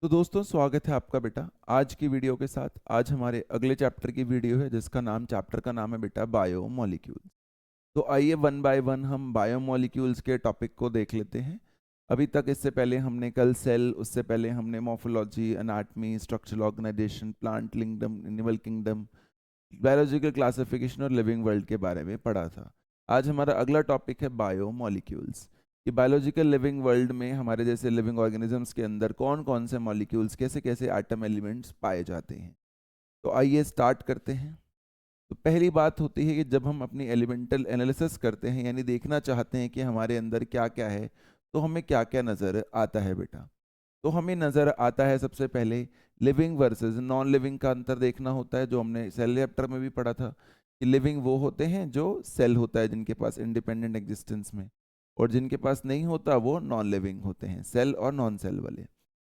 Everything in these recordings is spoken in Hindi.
तो दोस्तों स्वागत है आपका बेटा आज की वीडियो के साथ। आज हमारे अगले चैप्टर की वीडियो है जिसका नाम चैप्टर का नाम है बेटा बायोमोलिक्यूल्स। तो आइए वन बाय वन हम बायोमोलिक्यूल्स के टॉपिक को देख लेते हैं। अभी तक इससे पहले हमने कल सेल, उससे पहले हमने morphology, anatomy, structural organisation, plant kingdom, animal kingdom, biological classification और लिविंग वर्ल्ड के बारे में पढ़ा था। आज हमारा अगला टॉपिक है बायोमोलिक्यूल्स कि बायोलॉजिकल लिविंग वर्ल्ड में हमारे जैसे लिविंग ऑर्गेनिजम्स के अंदर कौन कौन से मॉलिक्यूल्स, कैसे कैसे एटम एलिमेंट्स पाए जाते हैं। तो आइए स्टार्ट करते हैं। तो पहली बात होती है कि जब हम अपनी एलिमेंटल एनालिसिस करते हैं, यानी देखना चाहते हैं कि हमारे अंदर क्या क्या है, तो हमें क्या क्या नज़र आता है बेटा। तो हमें नज़र आता है सबसे पहले लिविंग वर्सेस नॉन लिविंग का अंतर देखना होता है, जो हमने सेल चैप्टर में भी पढ़ा था कि लिविंग वो होते हैं जो सेल होता है जिनके पास इंडिपेंडेंट एग्जिस्टेंस में, और जिनके पास नहीं होता वो नॉन लिविंग होते हैं, सेल और नॉन सेल वाले।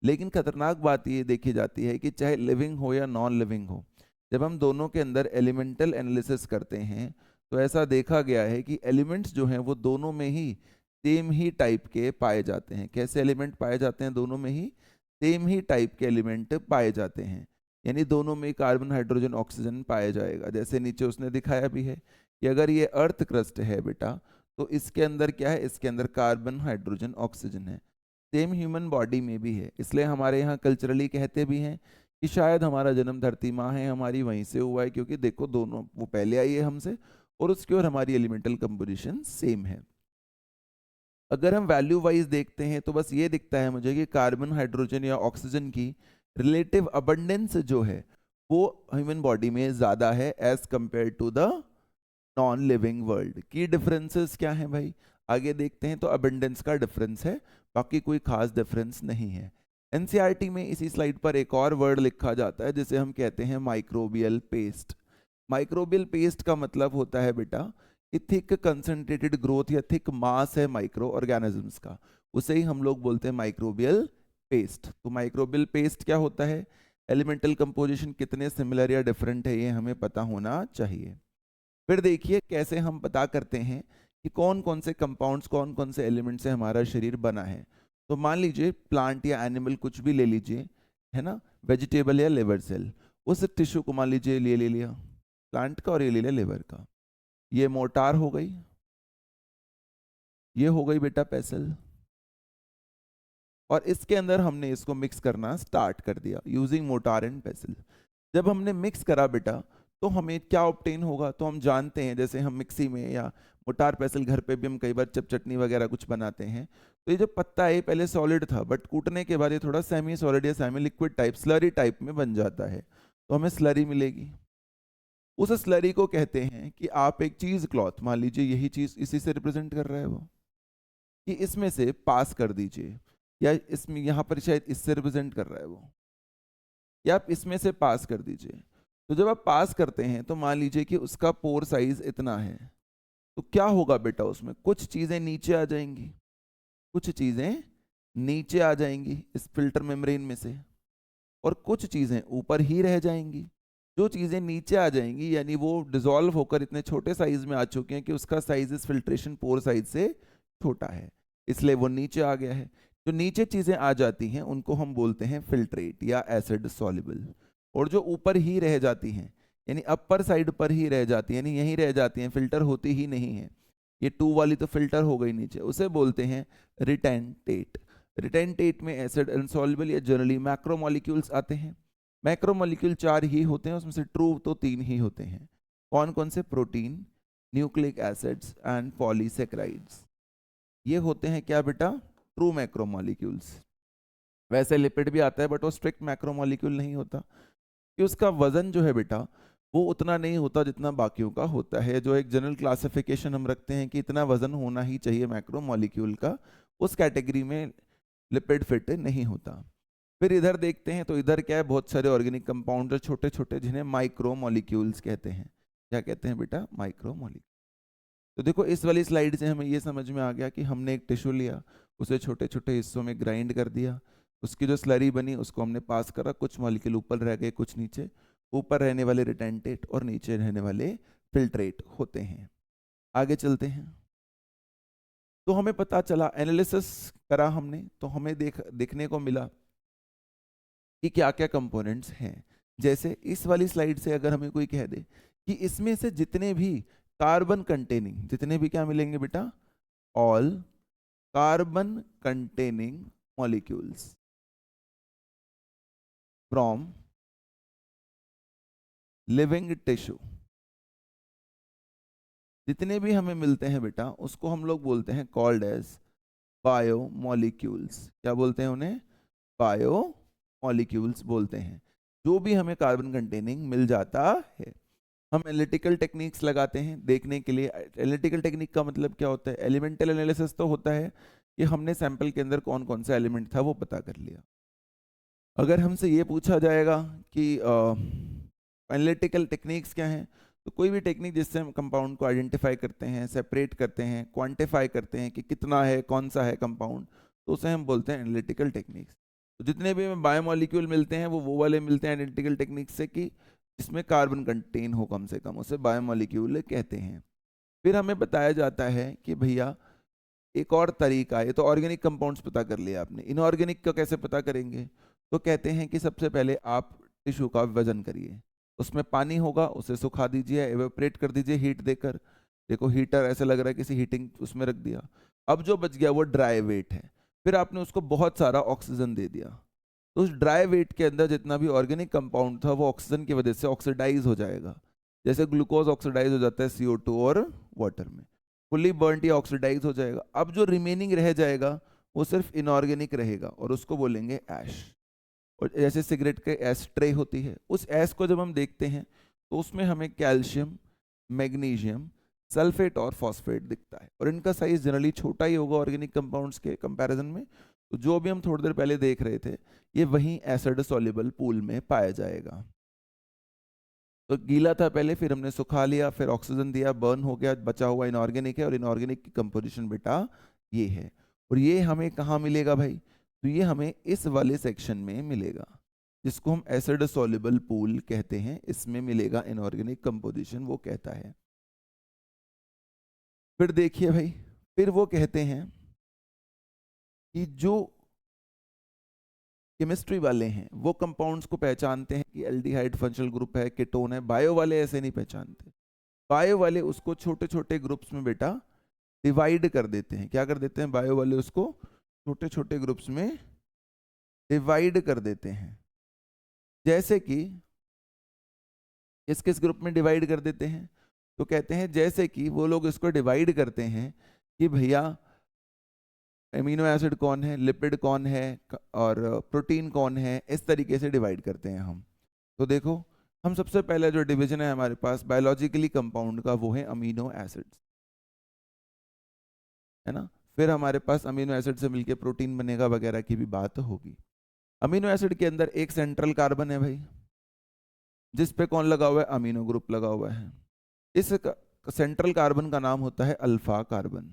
लेकिन खतरनाक बात ये देखी जाती है कि चाहे लिविंग हो या नॉन लिविंग हो, जब हम दोनों के अंदर एलिमेंटल एनालिसिस करते हैं तो ऐसा देखा गया है कि एलिमेंट्स जो हैं वो दोनों में ही सेम ही टाइप के पाए जाते हैं। कैसे एलिमेंट पाए जाते हैं? दोनों में ही सेम ही टाइप के एलिमेंट पाए जाते हैं, यानी दोनों में कार्बन हाइड्रोजन ऑक्सीजन पाया जाएगा। जैसे नीचे उसने दिखाया भी है कि अगर ये अर्थ क्रस्ट है बेटा, तो इसके अंदर क्या है? इसके अंदर कार्बन हाइड्रोजन ऑक्सीजन है। सेम ह्यूमन बॉडी में भी है। इसलिए हमारे यहाँ कल्चरली कहते भी हैं कि शायद हमारा जन्म धरती माँ है हमारी, वहीं से हुआ है, क्योंकि देखो दोनों वो पहले आई है हमसे और उसकी और हमारी एलिमेंटल कंपोजिशन सेम है। अगर हम वैल्यू वाइज देखते हैं तो बस ये दिखता है मुझे कि कार्बन हाइड्रोजन या ऑक्सीजन की रिलेटिव अबंडेंस जो है वो ह्यूमन बॉडी में ज़्यादा है as compared to the non living world. की डिफरेंसेस क्या हैं भाई? आगे देखते हैं। तो अबंडेंस का डिफरेंस है, बाकी कोई खास डिफरेंस नहीं है। एनसीईआरटी में इसी स्लाइड पर एक और वर्ड लिखा जाता है जिसे हम कहते हैं माइक्रोबियल पेस्ट। माइक्रोबियल पेस्ट का मतलब होता है बेटा कि थिक कंसंट्रेटेड ग्रोथ या थिक मास है माइक्रो ऑर्गेनिजम्स का, उसे ही हम लोग बोलते हैं माइक्रोबियल पेस्ट। तो माइक्रोबियल पेस्ट क्या होता है? एलिमेंटल कंपोजिशन कितने सिमिलर या डिफरेंट है ये हमें पता होना चाहिए। फिर देखिए कैसे हम पता करते हैं कि कौन कौन से कंपाउंड्स, कौन कौन से एलिमेंट से हमारा शरीर बना है। तो मान लीजिए प्लांट या एनिमल कुछ भी ले लीजिए, है ना, वेजिटेबल या लिवर सेल, उस टिश्यू को मान लीजिए ले लिया प्लांट का और ये ले लिया लिवर का। ये मोटार हो गई, ये हो गई बेटा पेसल, और इसके अंदर हमने इसको मिक्स करना स्टार्ट कर दिया यूजिंग मोटार एंड पेसल। जब हमने मिक्स करा बेटा तो हमें क्या ऑब्टेन होगा? तो हम जानते हैं, जैसे हम मिक्सी में या मोटार पेसल घर पे भी हम कई बार जब चटनी वगैरह कुछ बनाते हैं, तो ये जो पत्ता है पहले सॉलिड था, बट कूटने के बाद ये थोड़ा सेमी सॉलिड या semi liquid type, slurry type में बन जाता है, तो हमें स्लरी मिलेगी। उस स्लरी को कहते हैं कि आप एक चीज क्लॉथ, मान लीजिए यही चीज इसी से रिप्रेजेंट कर रहा है वो, कि इसमें से पास कर दीजिए, या इसमें यहाँ पर शायद इससे रिप्रेजेंट कर रहा है वो, या आप इसमें से पास कर दीजिए। तो जब आप पास करते हैं तो मान लीजिए कि उसका पोर साइज इतना है, तो क्या होगा बेटा? उसमें कुछ चीजें नीचे आ जाएंगी, कुछ चीजें नीचे आ जाएंगी इस फिल्टर मेम्ब्रेन में से, और कुछ चीजें ऊपर ही रह जाएंगी। जो चीजें नीचे आ जाएंगी यानी वो डिसॉल्व होकर इतने छोटे साइज में आ चुके हैं कि उसका साइज इस फिल्ट्रेशन पोर साइज से छोटा है, इसलिए वो नीचे आ गया है। जो नीचे चीजें आ जाती हैं उनको हम बोलते हैं फिल्ट्रेट या एसिड सॉल्युबल, और जो ऊपर ही रह जाती हैं यानी अपर साइड पर ही रह जाती हैं, यानी यहीं रह जाती हैं, फिल्टर होती ही नहीं है, ये टू वाली तो फिल्टर हो गई नीचे, उसे बोलते हैं रिटेंटेट। रिटेंटेट में एसिड इनसॉल्युबल या जनरली मैक्रोमोलिक्यूल्स आते हैं। मैक्रोमोलिक्यूल चार ही होते हैं, उसमें से ट्रू तो तीन ही होते हैं। कौन कौन से? Protein, nucleic acids and polysaccharides, ये होते हैं क्या बेटा? True macromolecules. वैसे लिपिड भी आता है बट वो स्ट्रिक्ट मैक्रोमोलिक्यूल नहीं होता, कि उसका वजन जो है बेटा वो उतना नहीं होता जितना बाकियों का होता है। जो एक जनरल क्लासिफिकेशन हम रखते हैं कि इतना वजन होना ही चाहिए मैक्रोमोलिक्यूल का, उस कैटेगरी में लिपिड फिट नहीं होता। फिर इधर देखते हैं तो इधर क्या है? बहुत सारे ऑर्गेनिक कंपाउंड छोटे छोटे जिन्हें माइक्रोमोलिक्यूल्स कहते हैं। क्या कहते हैं बेटा? माइक्रोमोलिक्यूल। तो देखो इस वाली स्लाइड से हमें ये समझ में आ गया कि हमने एक टिश्यू लिया, उसे छोटे छोटे हिस्सों में ग्राइंड कर दिया, उसकी जो स्लरी बनी उसको हमने पास करा, कुछ मॉलिक्यूल ऊपर रह गए कुछ नीचे। ऊपर रहने वाले रिटेंटेट और नीचे रहने वाले फिल्ट्रेट होते हैं। आगे चलते हैं। तो हमें पता चला, एनालिसिस करा हमने, तो हमें देखने को मिला कि क्या क्या कंपोनेंट्स हैं। जैसे इस वाली स्लाइड से अगर हमें कोई कह दे कि इसमें से जितने भी कार्बन कंटेनिंग, जितने भी क्या मिलेंगे बेटा, all carbon containing molecules from living tissue, जितने भी हमें मिलते हैं बेटा उसको हम लोग बोलते हैं कॉल्ड एज बायोमॉलिक्यूल्स। क्या बोलते हैं उन्हें? बायोमॉलिक्यूल्स बोलते हैं। जो भी हमें कार्बन कंटेनिंग मिल जाता है, हम एनालिटिकल टेक्निक्स लगाते हैं देखने के लिए। एनालिटिकल टेक्निक का मतलब क्या होता है? एलिमेंटल एनालिसिस तो होता है कि हमने सैंपल के अंदर कौन कौन सा एलिमेंट था वो पता कर लिया। अगर हमसे ये पूछा जाएगा कि एनालिटिकल टेक्निक्स क्या हैं, तो कोई भी टेक्निक जिससे हम कंपाउंड को आइडेंटिफाई करते हैं, सेपरेट करते हैं, क्वांटिफाई करते हैं कि कितना है, कौन सा है कंपाउंड, तो उसे हम बोलते हैं एनालिटिकल टेक्निक्स। तो जितने भी हमें बायोमॉलिक्यूल मिलते हैं वो वाले मिलते हैं एनालिटिकल टेक्निक से कि जिसमें कार्बन कंटेन हो कम से कम, उसे बायोमॉलिक्यूल कहते हैं। फिर हमें बताया जाता है कि भैया एक और तरीका है, ये तो ऑर्गेनिक कंपाउंड्स पता कर लिया आपने, इनऑर्गेनिक का कैसे पता करेंगे? तो कहते हैं कि सबसे पहले आप टिश्यू का वजन करिए, उसमें पानी होगा उसे सुखा दीजिए, एवेपोरेट कर दीजिए हीट देकर। देखो हीटर ऐसे लग रहा है किसी हीटिंग उसमें रख दिया, अब जो बच गया वो ड्राई वेट है। फिर आपने उसको बहुत सारा ऑक्सीजन दे दिया, तो उस ड्राई वेट के अंदर जितना भी ऑर्गेनिक कंपाउंड था वो ऑक्सीजन की वजह से ऑक्सीडाइज हो जाएगा। जैसे ग्लूकोज ऑक्सीडाइज हो जाता है CO2 और वाटर में, फुली बर्नड या ऑक्सीडाइज हो जाएगा। अब जो रिमेनिंग रह जाएगा वो सिर्फ इनऑर्गेनिक रहेगा और उसको बोलेंगे ऐश। और जैसे सिगरेट के ऐश ट्रे होती है, उस ऐश को जब हम देखते हैं तो उसमें हमें कैल्शियम, मैग्नीशियम, सल्फेट और फॉस्फेट दिखता है, और इनका साइज जनरली छोटा ही होगा ऑर्गेनिक कंपाउंड्स के कंपैरिजन में। तो जो भी हम थोड़ी देर पहले देख रहे थे ये वहीं एसिड सॉल्युबल पूल में पाया जाएगा। तो गीला था पहले, फिर हमने सुखा लिया, फिर ऑक्सीजन दिया, बर्न हो गया, बचा हुआ इनऑर्गेनिक है, और इनऑर्गेनिक की कंपोजिशन बेटा ये है। और ये हमें कहाँ मिलेगा भाई? तो ये हमें इस वाले सेक्शन में मिलेगा जिसको हम एसिड सॉल्युबल पूल कहते हैं, इसमें मिलेगा इनऑर्गेनिक कंपोजिशन, वो कहता है। फिर देखिए भाई, फिर वो कहते हैं कि जो केमिस्ट्री वाले हैं वो कंपाउंड्स को पहचानते हैं कि एल्डिहाइड फंक्शनल ग्रुप है, कीटोन है। बायो वाले ऐसे नहीं पहचानते, बायो वाले उसको छोटे छोटे ग्रुप्स में बेटा डिवाइड कर देते हैं। क्या कर देते हैं? बायो वाले उसको छोटे छोटे ग्रुप्स में डिवाइड कर देते हैं। जैसे कि किस किस ग्रुप में डिवाइड कर देते हैं? तो कहते हैं जैसे कि वो लोग इसको डिवाइड करते हैं कि भैया एमिनो एसिड कौन है, लिपिड कौन है, और प्रोटीन कौन है, इस तरीके से डिवाइड करते हैं हम। तो देखो, हम सबसे पहले जो डिवीजन है हमारे पास बायोलॉजिकली कंपाउंड का वो है अमीनो एसिड्स, है ना। फिर हमारे पास अमीनो एसिड से मिलके प्रोटीन बनेगा वगैरह की भी बात होगी। अमीनो एसिड के अंदर एक सेंट्रल कार्बन है भाई, जिस पे कौन लगा हुआ है? अमीनो ग्रुप लगा हुआ है। इस सेंट्रल कार्बन का नाम होता है अल्फा कार्बन।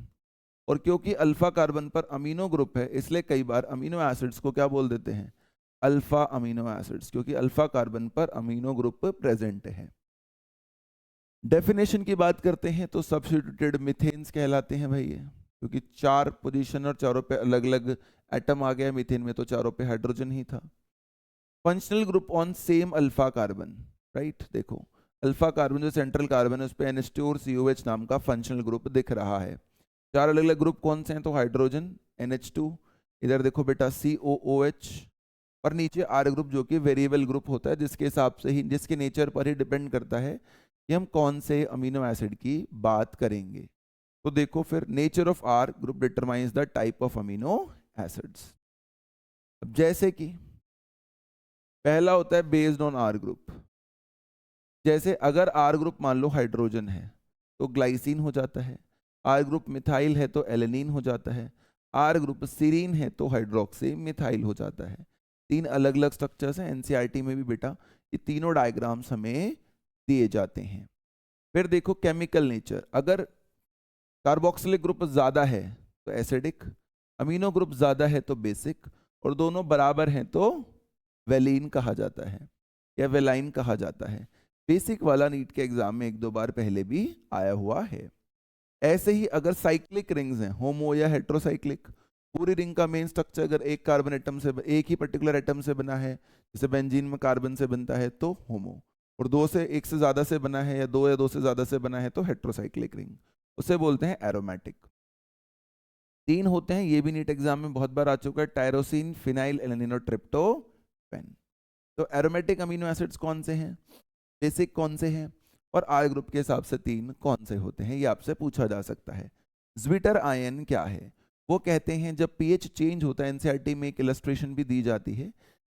और क्योंकि अल्फा कार्बन पर अमीनो ग्रुप है, इसलिए कई बार अमीनो एसिड्स को क्या बोल देते हैं? अल्फा अमीनो एसिड्स, क्योंकि अल्फा कार्बन पर अमीनो ग्रुप प्रेजेंट है। डेफिनेशन की बात करते हैं तो सब्स्टिट्यूटेड मीथेन्स कहलाते हैं भाई ये, क्योंकि 4 पोजीशन और चारों पे अलग अलग एटम आ गया। मीथेन में तो चारों पे हाइड्रोजन ही था। Functional group on same alpha carbon, right. देखो, अल्फा कार्बन जो सेंट्रल कार्बन है उस पे NH2 और COH नाम का फंक्शनल ग्रुप दिख रहा है। 4 अलग अलग ग्रुप कौन से हैं? तो हाइड्रोजन, NH2, इधर देखो बेटा COOH, और नीचे R ग्रुप जो कि वेरिएबल ग्रुप होता है, जिसके हिसाब से ही, जिसके नेचर पर ही डिपेंड करता है कि हम कौन से अमीनो एसिड की बात करेंगे। तो देखो, फिर nature of R group determines the type of amino acids. अब जैसे कि पहला होता है बेस्ड ऑन R ग्रुप। जैसे अगर R ग्रुप मान लो हाइड्रोजन है तो ग्लाइसिन हो जाता है, R ग्रुप मिथाइल है तो एलेनिन हो जाता है, R ग्रुप सीरीन है तो हाइड्रोक्सी मिथाइल हो जाता है। 3 अलग अलग स्ट्रक्चर्स हैं, NCERT में भी बेटा ये तीनों डायग्राम्स हमें दिए जाते हैं। फिर देखो केमिकल नेचर, अगर कार्बोक्सिलिक ग्रुप ज्यादा है तो एसिडिक, अमीनो ग्रुप ज्यादा है तो बेसिक, और दोनों बराबर हैं तो वेलिन कहा जाता है या वेलाइन कहा जाता है। बेसिक वाला नीट के एग्जाम में 1-2 बार पहले भी आया हुआ है। ऐसे ही अगर साइक्लिक रिंग्स हैं, होमो या हेट्रोसाइक्लिक, पूरी रिंग का मेन स्ट्रक्चर अगर एक कार्बन एटम से, एक ही पर्टिकुलर एटम से बना है, जैसे बेंजीन में कार्बन से बनता है तो होमो, और दो से, एक से ज्यादा से बना है या दो से ज्यादा से बना है तो हेट्रोसाइक्लिक रिंग, उसे बोलते हैं एरोमेटिक। तीन होते हैं, ये भी नीट एग्जाम में बहुत बार आ चुका है, टायरोसिन, फिनाइल एलानिन और ट्रिप्टोफैन। तो एरोमेटिक अमीनो एसिड्स कौन से हैं, बेसिक कौन से हैं, और आर ग्रुप के हिसाब से तीन कौन से होते हैं, ये आपसे पूछा जा सकता है। ज्विटर आयन क्या है, वो कहते हैं जब पीएच चेंज होता है, एनसीईआरटी में एक इलस्ट्रेशन भी दी जाती है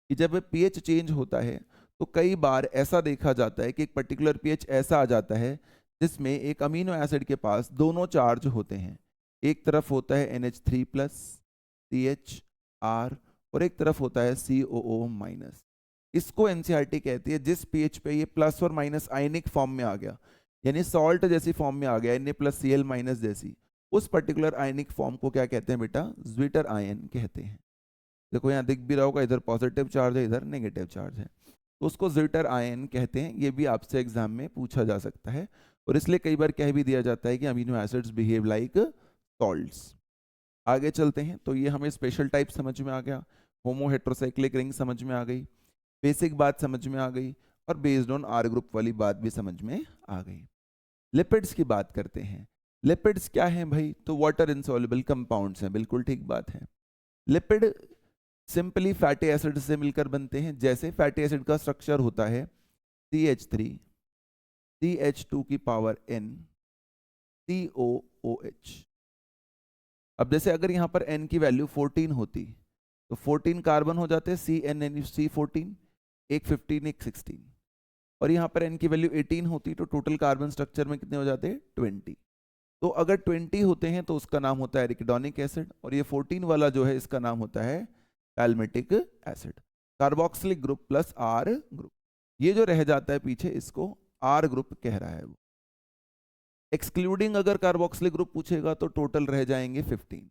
कि जब पीएच चेंज होता है तो कई बार ऐसा देखा जाता है कि एक पर्टिकुलर पीएच ऐसा आ जाता है जिसमें एक अमीनो एसिड के पास दोनों चार्ज होते हैं, एक तरफ होता है NH3+ CHR और एक तरफ होता है COO-। इसको एनसीईआरटी कहती है जिस पीएच पे ये प्लस और माइनस आयनिक फॉर्म में आ गया, यानी सॉल्ट जैसी फॉर्म में आ गया, Na+Cl- जैसी, उस पर्टिकुलर आयनिक फॉर्म को क्या कहते हैं बेटा, ज्विटर आयन कहते हैं। देखो यहाँ दिख भी रहा होगा, इधर पॉजिटिव चार्ज है, इधर नेगेटिव चार्ज है, तो उसको ज्विटर आयन कहते हैं। ये भी आपसे एग्जाम में पूछा जा सकता है, और इसलिए कई बार कह भी दिया जाता है कि amino acids behave like salts. आगे चलते हैं, तो ये हमें स्पेशल टाइप समझ में आ गया, होमो हेट्रोसाइक्लिक रिंग समझ में आ गई, बेसिक बात समझ में आ गई, और बेस्ड ऑन आर ग्रुप वाली बात भी समझ में आ गई। लिपिड्स की बात करते हैं। लिपिड्स क्या हैं भाई, तो वाटर इनसॉल्युबल कंपाउंड्स हैं, बिल्कुल ठीक बात है। लिपिड सिंपली फैटी एसिड से मिलकर बनते हैं, जैसे फैटी एसिड का स्ट्रक्चर होता है CH3 CH2 की पावर N COOH। अब जैसे अगर यहाँ पर N की वैल्यू 14 होती तो 14 कार्बन हो जाते CnNC14, एक 15 एक 16, और यहाँ पर N की वैल्यू 18 होती तो टोटल कार्बन स्ट्रक्चर में कितने हो जाते 20। तो अगर 20 होते हैं तो उसका नाम होता है एरिकिडोनिक एसिड, और ये 14 वाला जो है इसका नाम होता है palmitic acid. Carboxylic group plus R group, ये जो रह जाता है पीछे इसको R ग्रुप कह रहा है वो। एक्सक्लूडिंग अगर कार्बोक्सिलिक ग्रुप पूछेगा तो टोटल रह जाएंगे 15,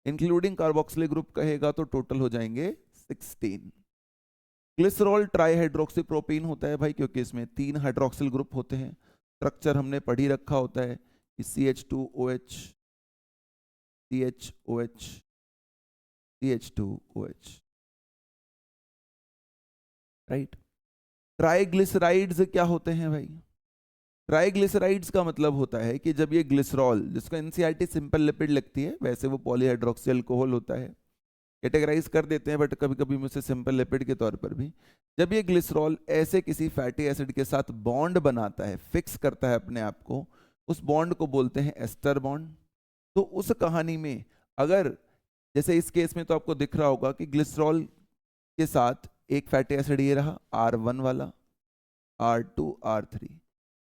इंक्लूडिंग कार्बोक्सिलिक ग्रुप कहेगा तो टोटल हो जाएंगे 16। ग्लिसरॉल ट्राईहाइड्रोक्सी प्रोपीन होता है भाई, क्योंकि इसमें 3 हाइड्रोक्सिल ग्रुप होते हैं। स्ट्रक्चर हमने पढ़ ही रखा होता है कि CH2OH CHOH CH2OH, right. Triglycerides क्या होते हैं भाई, ट्राइग्लिसराइड्स का मतलब होता है कि जब ये ग्लिसरॉल, जिसको एनसीईआरटी सिंपल लिपिड लगती है, वैसे वो पॉलीहाइड्रोक्सी अल्कोहल होता है, कैटेगराइज कर देते हैं बट कभी कभी मुझसे सिंपल लिपिड के तौर पर भी। जब ये ग्लिसरॉल ऐसे किसी फैटी एसिड के साथ बॉन्ड बनाता है, फिक्स करता है अपने आप को, उस बॉन्ड को बोलते हैं एस्टर बॉन्ड। तो उस कहानी में अगर, जैसे इस केस में तो आपको दिख रहा होगा कि ग्लिसरॉल के साथ एक फैटी एसिड ये रहा R1 वाला, R2 R3,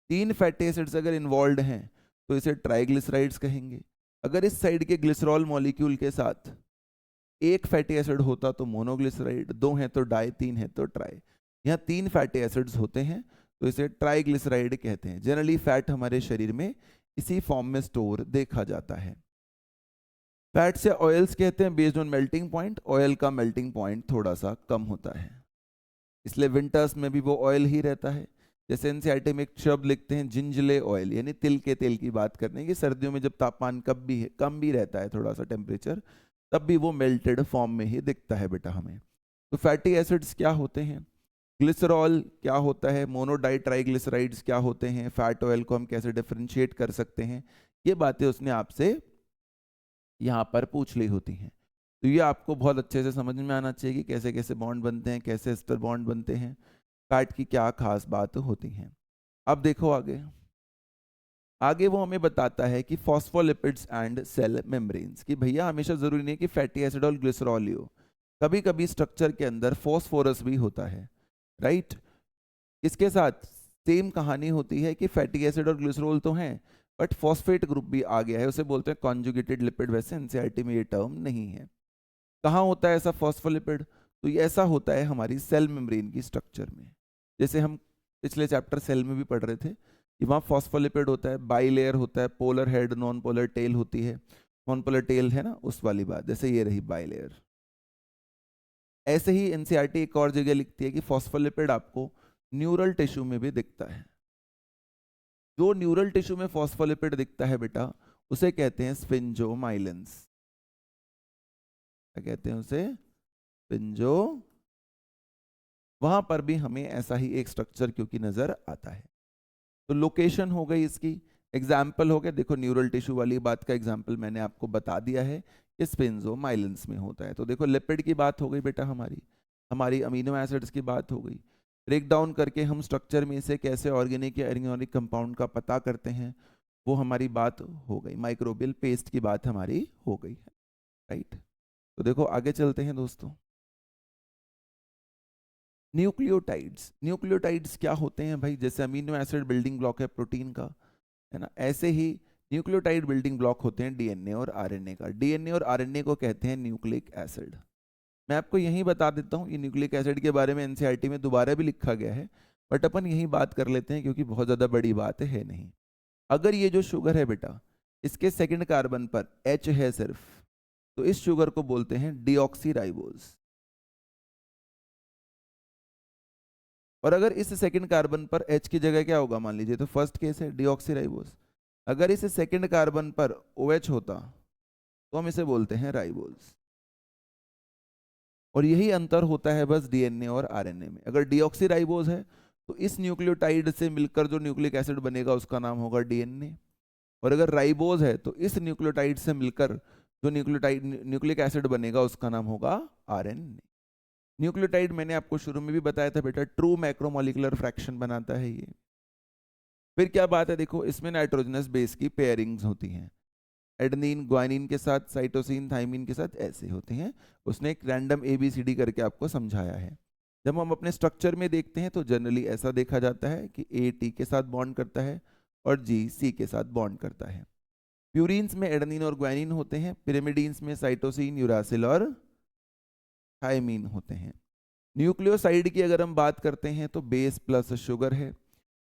3 फैटी एसिड्स अगर इन्वॉल्व हैं तो इसे ट्राइग्लिसराइड्स कहेंगे। अगर इस साइड के ग्लिसरॉल मॉलिक्यूल के साथ एक फैटी एसिड होता तो मोनोग्लिसराइड, 2 हैं तो डाई, 3 है तो ट्राई। यहाँ 3 फैटी एसिड्स होते हैं तो इसे ट्राइग्लिसराइड कहते हैं। जनरली फैट हमारे शरीर में इसी फॉर्म में स्टोर देखा जाता है। फैट से ऑयल्स कहते हैं based on melting point, oil का मेल्टिंग पॉइंट थोड़ा सा कम होता है, इसलिए विंटर्स में भी वो ऑयल ही रहता है। जैसे एनसीईआरटी में एक शब्द लिखते हैं जिंजले ऑयल, यानी तिल के तेल की बात करने की, सर्दियों में जब तापमान कम भी रहता है थोड़ा सा टेम्परेचर, तब भी वो मेल्टेड फॉर्म में ही दिखता है बेटा हमें। तो फैटी एसिड्स क्या होते हैं, ग्लिसरॉल क्या होता है, मोनोडाई ट्राइग्लिसराइड्स क्या होते हैं, फैट ऑयल को हम कैसे डिफरेंशिएट कर सकते हैं, ये बातें उसने आपसे यहाँ पर पूछ ली होती हैं। तो ये आपको बहुत अच्छे से समझ में आना चाहिए कि कैसे कैसे बॉन्ड बनते हैं, कैसे एस्टर बॉन्ड बनते हैं, फैट की क्या खास बात होती है। अब देखो आगे, आगे वो हमें बताता है कि फॉस्फोलिपिड्स एंड सेल मेम्ब्रेन्स, कि भैया हमेशा जरूरी नहीं कि फैटी एसिड और ग्लिसरॉल ही हो, कभी कभी स्ट्रक्चर के अंदर फॉस्फोरस भी होता है, राइट। इसके साथ सेम कहानी होती है कि फैटी एसिड और ग्लिसरॉल तो हैं बट फॉस्फेट ग्रुप भी आ गया है, उसे बोलते हैं कॉन्जुगेटेड लिपिड। वैसे एनसीईआरटी में ये टर्म नहीं है। कहाँ होता है ऐसा फॉस्फोलिपिड, तो ये ऐसा होता है हमारी सेल मेम्ब्रेन की स्ट्रक्चर में। जैसे हम पिछले चैप्टर सेल में भी पढ़ रहे थे कि वहाँ फॉस्फोलिपिड होता है, बाइलेयर होता है, polar head non polar tail होती है, नॉन पोलर टेल है ना, उस वाली बात, जैसे ये रही बाइलेयर। ऐसे ही एनसीईआरटी एक और जगह लिखती है कि फॉस्फोलिपिड आपको न्यूरल टिश्यू में भी दिखता है। जो न्यूरल टिश्यू में फॉस्फोलिपिड दिखता है बेटा उसे कहते हैं स्फिंजोमाइलिन्स। क्या कहते हैं उसे, पिंजो, वहां पर भी हमें ऐसा ही एक स्ट्रक्चर क्योंकि नजर आता है। तो लोकेशन हो गई इसकी, एग्जाम्पल हो गया, देखो न्यूरल टिश्यू वाली बात का एग्जाम्पल मैंने आपको बता दिया है कि स्पिंजो माइलिन्स में होता है। तो देखो लिपिड की बात हो गई बेटा, हमारी हमारी अमीनो एसिड्स की बात हो गई, ब्रेक डाउन करके हम स्ट्रक्चर में से कैसे ऑर्गेनिक या इनऑर्गेनिक कंपाउंड का पता करते हैं, वो हमारी बात हो गई। माइक्रोबियल पेस्ट की बात हमारी हो गई है, राइट। तो देखो आगे चलते हैं दोस्तों। न्यूक्लियोटाइड्स, न्यूक्लियोटाइड्स क्या होते हैं भाई, जैसे अमीनो एसिड बिल्डिंग ब्लॉक है प्रोटीन का, है ना, ऐसे ही न्यूक्लियोटाइड बिल्डिंग ब्लॉक होते हैं डीएनए और आरएनए का। डीएनए और आरएनए को कहते हैं न्यूक्लिक एसिड। मैं आपको यही बता देता हूँ, ये न्यूक्लिक एसिड के बारे में एनसीईआरटी में दोबारा भी लिखा गया है, बट अपन यही बात कर लेते हैं क्योंकि बहुत ज़्यादा बड़ी बात है नहीं। अगर ये जो शुगर है बेटा, इसके सेकंड कार्बन पर H है सिर्फ, तो इस शुगर को बोलते हैं डीऑक्सीराइबोज। और अगर इस सेकंड कार्बन पर H की जगह क्या होगा, मान लीजिए, तो फर्स्ट केस है डीऑक्सीराइबोज। अगर इस सेकंड कार्बन पर OH होता तो हम इसे बोलते हैं राइबोज। और यही अंतर होता है बस डीएनए और आरएनए में। अगर डीऑक्सीराइबोज है तो इस न्यूक्लियोटाइड से मिलकर जो न्यूक्लिक एसिड बनेगा उसका नाम होगा डीएनए, और अगर राइबोज है तो इस न्यूक्लियोटाइड से मिलकर जो न्यूक्लिक एसिड बनेगा उसका नाम होगा आरएनए। न्यूक्लियोटाइड मैंने आपको शुरू में भी बताया था बेटा, ट्रू मैक्रोमोलिकुलर फ्रैक्शन बनाता है ये। फिर क्या बात है, देखो इसमें नाइट्रोजनस बेस की पेयरिंग्स होती हैं, एडेनिन ग्वानिन के साथ, साइटोसिन थाइमिन के साथ ऐसे होते हैं। उसने एक रैंडम ABCD करके आपको समझाया है। जब हम अपने स्ट्रक्चर में देखते हैं तो जनरली ऐसा देखा जाता है कि A T के साथ बॉन्ड करता है और G C के साथ बॉन्ड करता है। प्यूरिन्स में एडेनिन और ग्वानिन होते हैं, पिरिमिडीन्स में साइटोसिन, यूरासिल और थाइमिन होते हैं। न्यूक्लियोसाइड की अगर हम बात करते हैं तो बेस प्लस शुगर है।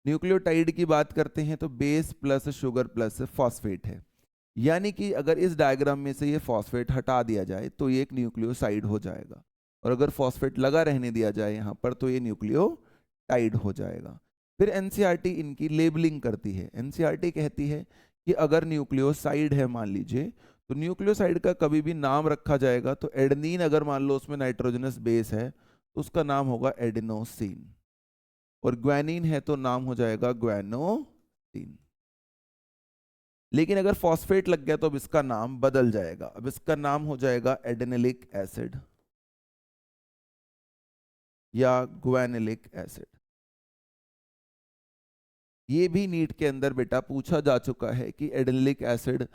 न्यूक्लियोटाइड की बात करते हैं तो base plus sugar plus phosphate है। यानी कि अगर इस डायग्राम में से ये फॉस्फेट हटा दिया जाए तो ये एक न्यूक्लियोसाइड हो जाएगा, और अगर फॉस्फेट लगा रहने दिया जाए यहाँ पर तो ये न्यूक्लियोटाइड हो जाएगा। फिर एनसीईआरटी इनकी लेबलिंग करती है। एनसीईआरटी कहती है कि अगर न्यूक्लियोसाइड है मान लीजिए, तो न्यूक्लियोसाइड का कभी भी नाम रखा जाएगा तो एडेनिन अगर मान लो उसमें नाइट्रोजनस बेस है तो उसका नाम होगा एडेनोसिन, और ग्वानिन है तो नाम हो जाएगा ग्वानोसिन। लेकिन अगर फॉस्फेट लग गया तो अब इसका नाम बदल जाएगा, अब इसका नाम हो जाएगा एडेनिलिक एसिड या ग्वानिलिक एसिड। ये भी नीट के अंदर बेटा पूछा जा चुका है कि एडेनिलिक एसिड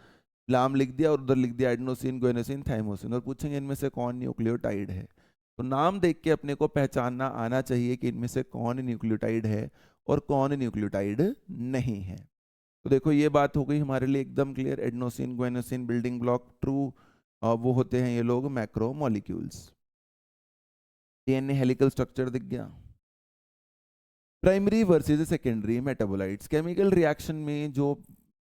नाम लिख दिया और उधर लिख दिया एडेनोसिन, ग्वानोसिन, थाइमोसिन, और पूछेंगे इनमें से कौन न्यूक्लियोटाइड है। तो नाम देख के अपने को पहचानना आना चाहिए कि इनमें से कौन न्यूक्लियोटाइड है और कौन न्यूक्लियोटाइड नहीं है। तो देखो ये बात हो गई हमारे लिए एकदम clear, adenosine guanosine building block true वो होते हैं ये लोग macro molecules. DNA helical structure दिख गया। Primary versus secondary metabolites, chemical reaction में जो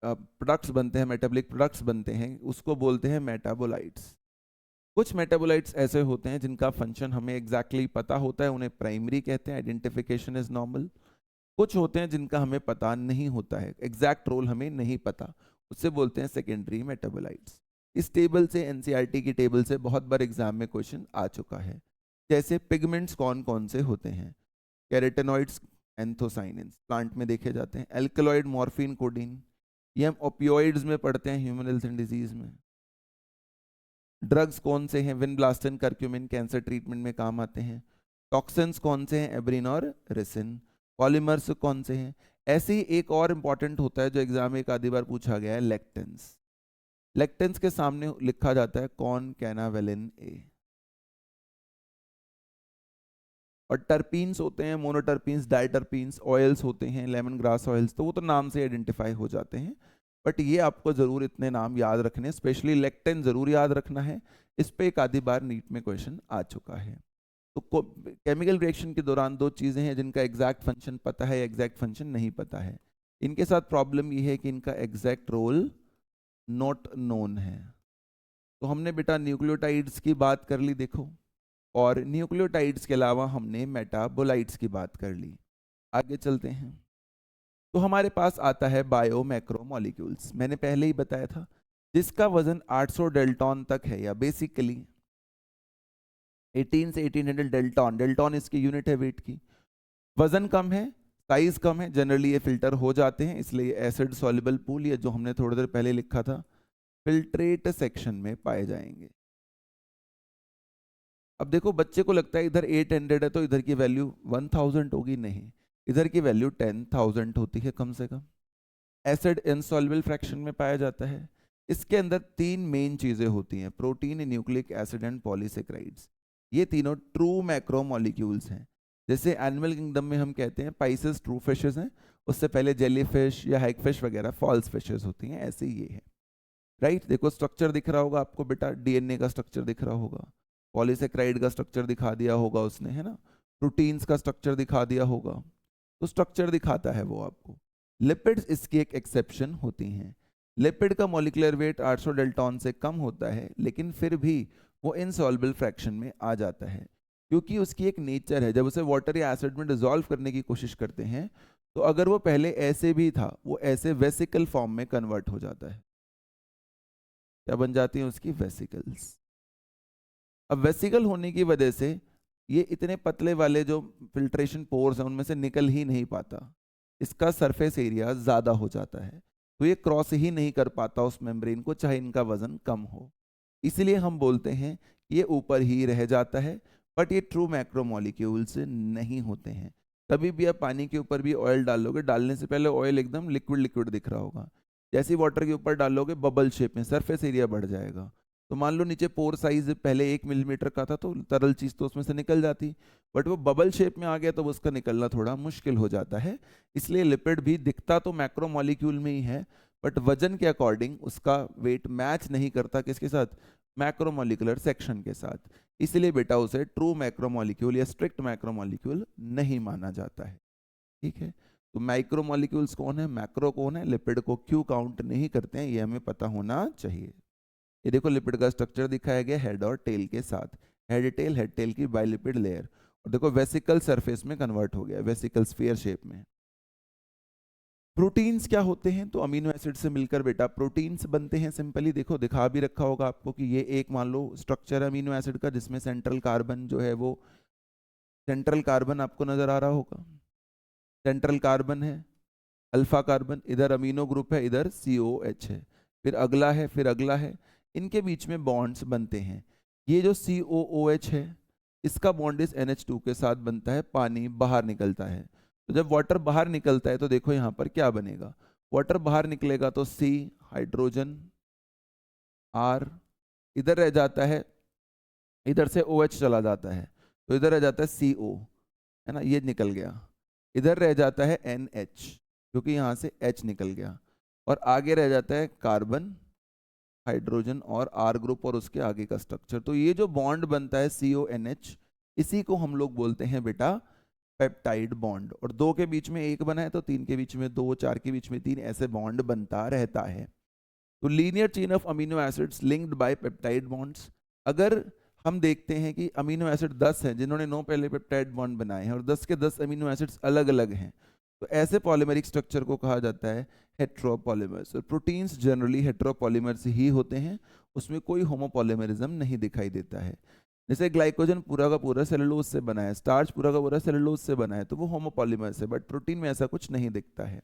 प्रोडक्ट्स बनते हैं, मेटाबॉलिक प्रोडक्ट्स बनते हैं, उसको बोलते हैं मेटाबोलाइट्स। कुछ मेटाबोलाइट्स ऐसे होते हैं जिनका फंक्शन हमें एग्जैक्टली पता होता है, उन्हें प्राइमरी कहते हैं, आइडेंटिफिकेशन इज नॉर्मल। कुछ होते हैं जिनका हमें पता नहीं होता है, एग्जैक्ट रोल हमें नहीं पता, उससे बोलते हैं सेकेंडरी मेटाबोलाइट्स। इस टेबल से, एनसीईआरटी की टेबल से बहुत बार एग्जाम में क्वेश्चन आ चुका है। जैसे पिगमेंट्स कौन कौन से होते हैं, कैरोटेनॉइड्स, एंथोसाइनिन्स प्लांट में देखे जाते हैं, एल्कलॉइड, मॉर्फिन, कोडीन, ये हम ओपियोइड्स में पढ़ते हैं ह्यूमन हेल्थ एंड डिजीज में। ड्रग्स कौन से हैं, विनब्लास्टिन, करक्यूमिन, कैंसर ट्रीटमेंट में काम आते हैं। टॉक्सिन्स कौन से हैं, एब्रिन और रिसिन। पॉलीमर्स कौन से हैं। ऐसे ही एक और इंपॉर्टेंट होता है जो एग्जाम में एक आधी बार पूछा गया है, लेक्टेंस। लेक्टेंस के सामने लिखा जाता है कौन, कैनावेलिन ए। और टर्पीन्स होते हैं, मोनोटर्पीन्स, डाइटर्पीन्स, ऑयल्स होते हैं, लेमन ग्रास ऑयल्स, तो वो तो नाम से आइडेंटिफाई हो जाते हैं। बट ये आपको जरूर इतने नाम याद रखने, स्पेशली लेक्टेन जरूर याद रखना है, इस पे एक आधी बार नीट में क्वेश्चन आ चुका है। तो केमिकल रिएक्शन के दौरान दो चीजें हैं जिनका एग्जैक्ट फंक्शन पता है, एग्जैक्ट फंक्शन नहीं पता है। इनके साथ प्रॉब्लम ये है कि इनका एग्जैक्ट रोल नॉट नोन है। तो हमने बेटा न्यूक्लियोटाइड्स की बात कर ली देखो, और न्यूक्लियोटाइड्स के अलावा हमने मेटाबोलाइट्स की बात कर ली। आगे चलते हैं। तो हमारे पास आता है बायो मैक्रो मॉलिक्यूल्स, मैंने पहले ही बताया था, जिसका वजन 800 डेल्टॉन तक है, या बेसिकली 18 से 1800 डेल्टॉन, डेल्टॉन इसकी यूनिट है वेट की। वजन कम है, साइज कम है, जनरली ये फिल्टर हो जाते हैं, इसलिए एसिड सॉल्युबल पूल, ये जो हमने थोड़ी देर पहले लिखा था, फिल्ट्रेट सेक्शन में पाए जाएंगे। अब देखो बच्चे को लगता है इधर 800 है तो इधर की वैल्यू 1000 होगी, नहीं, इधर की वैल्यू 10,000 होती है कम से कम। एसिड इनसॉल्युबल फ्रैक्शन में पाया जाता है। इसके अंदर तीन मेन चीजें होती हैं, protein, nucleic acid and polysaccharides. ये तीनों ट्रू मैक्रोमोलिक्यूल्स हैं। जैसे एनिमल किंगडम में हम कहते हैं पाइसेस ट्रू फिशेस हैं, उससे पहले जेलीफिश या हैगफिश वगैरह फॉल्स फिशेस होती हैं, ऐसे ही ये है। राइट, देखो स्ट्रक्चर दिख रहा होगा आपको बेटा, डीएनए का स्ट्रक्चर दिख रहा होगा, पॉलीसेक्राइड का स्ट्रक्चर दिखा दिया होगा उसने, है ना, प्रोटीन्स का स्ट्रक्चर दिखा दिया होगा, तो स्ट्रक्चर दिखाता है वो आपको। लिपिड्स इसकी एक एक्सेप्शन होती हैं। लिपिड का मॉलिक्यूलर वेट 800 डेल्टॉन से कम होता है, लेकिन फिर भी वो इनसॉल्युबल फ्रैक्शन में आ जाता है, क्योंकि उसकी एक नेचर है, जब उसे वाटर या एसिड में डिसॉल्व करने की कोशिश करते हैं तो अगर वो पहले ऐसे भी था, वो ऐसे वेसिकल फॉर्म में कन्वर्ट हो जाता है। क्या बन जाती हैं उसकी? वेसिकल्स। अब वेसिकल होने की वजह से ये इतने पतले वाले जो फिल्ट्रेशन पोर्स हैं उनमें से निकल ही नहीं पाता, इसका सरफेस एरिया ज़्यादा हो जाता है, तो ये क्रॉस ही नहीं कर पाता उस मेम्ब्रेन को, चाहे इनका वजन कम हो। इसलिए हम बोलते हैं ये ऊपर ही रह जाता है, बट ये ट्रू मैक्रोमोलिक्यूल्स नहीं होते हैं। कभी भी आप पानी के ऊपर भी ऑयल डालोगे, डालने से पहले ऑयल एकदम लिक्विड लिक्विड दिख रहा होगा, जैसे ही वाटर के ऊपर डालोगे बबल शेप में सरफेस एरिया बढ़ जाएगा। तो मान लो नीचे पोर साइज पहले 1 मिलीमीटर का था तो तरल चीज तो उसमें से निकल जाती, बट वो बबल शेप में आ गया तो उसका निकलना थोड़ा मुश्किल हो जाता है। इसलिए लिपिड भी दिखता तो मैक्रोमोलिक्यूल में ही है, बट वजन के अकॉर्डिंग उसका वेट मैच नहीं करता किसके साथ? मैक्रोमोलिकुलर सेक्शन के साथ। इसलिए बेटा उसे ट्रू मैक्रोमोलिक्यूल या स्ट्रिक्ट मैक्रोमोलिक्यूल नहीं माना जाता है। ठीक है, तो माइक्रोमोलिक्यूल्स कौन है, मैक्रो कौन है, लिपिड को क्यों काउंट नहीं करते हैं, ये हमें पता होना चाहिए। ये देखो लिपिड का स्ट्रक्चर दिखाया गया हेड और टेल के साथ, हेड टेल की बाइलिपिड लेयर, और देखो वेसिकल सरफेस में कन्वर्ट हो गया, वेसिकल स्फीयर शेप में। प्रोटीन्स क्या होते हैं? तो अमीनो एसिड से मिलकर बेटा प्रोटीन्स बनते हैं। सिंपली देखो, दिखा भी रखा होगा आपको कि ये एक मान लो स्ट्रक्चर है अमीनो एसिड का, जिसमें सेंट्रल कार्बन जो है वो, सेंट्रल कार्बन आपको नजर आ रहा होगा, सेंट्रल कार्बन है, अल्फा कार्बन, इधर अमीनो ग्रुप है, इधर COH है, फिर अगला है, फिर अगला है, इनके बीच में बॉन्ड्स बनते हैं। ये जो COOH है इसका बॉन्ड इस NH2 के साथ बनता है, पानी बाहर निकलता है। तो जब वाटर बाहर निकलता है तो देखो यहाँ पर क्या बनेगा, वाटर बाहर निकलेगा तो C, हाइड्रोजन, R, इधर रह जाता है, इधर से OH चला जाता है तो इधर रह जाता है CO, है ना, ये निकल गया, इधर रह जाता है NH क्योंकि यहाँ से H निकल गया, और आगे रह जाता है कार्बन, हाइड्रोजन और R ग्रुप और उसके आगे का स्ट्रक्चर। तो ये जो बॉन्ड बनता है CONH, इसी को हम लोग बोलते हैं बेटा पेप्टाइड बॉन्ड। और दो के बीच में एक बना है तो तीन के बीच में दो, चार के बीच में तीन, ऐसे बॉन्ड बनता रहता है। तो linear chain of amino acids linked by peptide bonds. अगर हम देखते हैं कि अमीनो एसिड 10 हैं जिन्होंने 9 पहले पेप्टाइड बॉन्ड बनाए हैं और 10 के 10 अमीनो एसिड्स अलग अलग हैं, तो ऐसे पॉलीमेरिक स्ट्रक्चर को कहा जाता है हेट्रोपॉलीमर्स। और प्रोटीन्स जनरली हेट्रोपॉलीमर्स ही होते हैं, उसमें कोई होमोपॉलीमरिज्म नहीं दिखाई देता है। जैसे ग्लाइकोजन पूरा का पूरा सेलुलोज से बना है, स्टार्च पूरा का पूरा सेलुलोज से बना है, तो वो होमोपॉलीमर्स है, बट प्रोटीन में ऐसा कुछ नहीं दिखता है।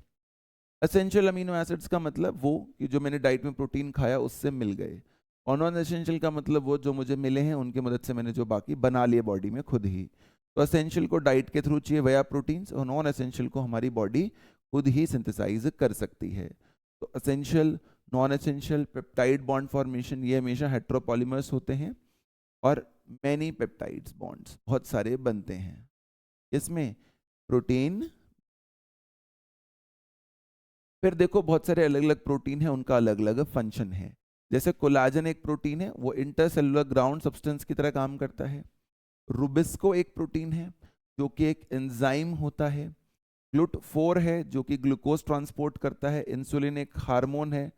एसेंशियल अमीनो एसिड्स का मतलब वो कि जो मैंने डाइट में प्रोटीन खाया उससे मिल गए, और नॉन एसेंशियल का मतलब वो जो मुझे मिले हैं उनकी मदद से मैंने जो बाकी बना लिए बॉडी में खुद ही। तो एसेंशियल को डाइट के थ्रू चाहिए वया प्रोटीन्स, और नॉन एसेंशियल को हमारी बॉडी खुद ही सिंथेसाइज कर सकती है। तो essential, non essential, peptide bond formation ये हमेशा हेट्रोपॉलीमर्स होते हैं, और मैनी पेप्टाइड्स बॉन्ड्स बहुत सारे बनते हैं। इसमें प्रोटीन, फिर देखो बहुत सारे अलग अलग प्रोटीन हैं, उनका अलग अलग फंक्शन है। जैसे कोलाजन एक प्रोटीन है, वो इंटरसेलुलर ग्राउंड सब्सटेंस की तरह काम करता है। रुबिस्को एक प्रोटीन है जो कि एक एंजाइम होता है। ग्लूट4 है जो कि ग्लूकोज ट्रांसपोर्ट करता है। इंसुलिन एक हार्मोन है,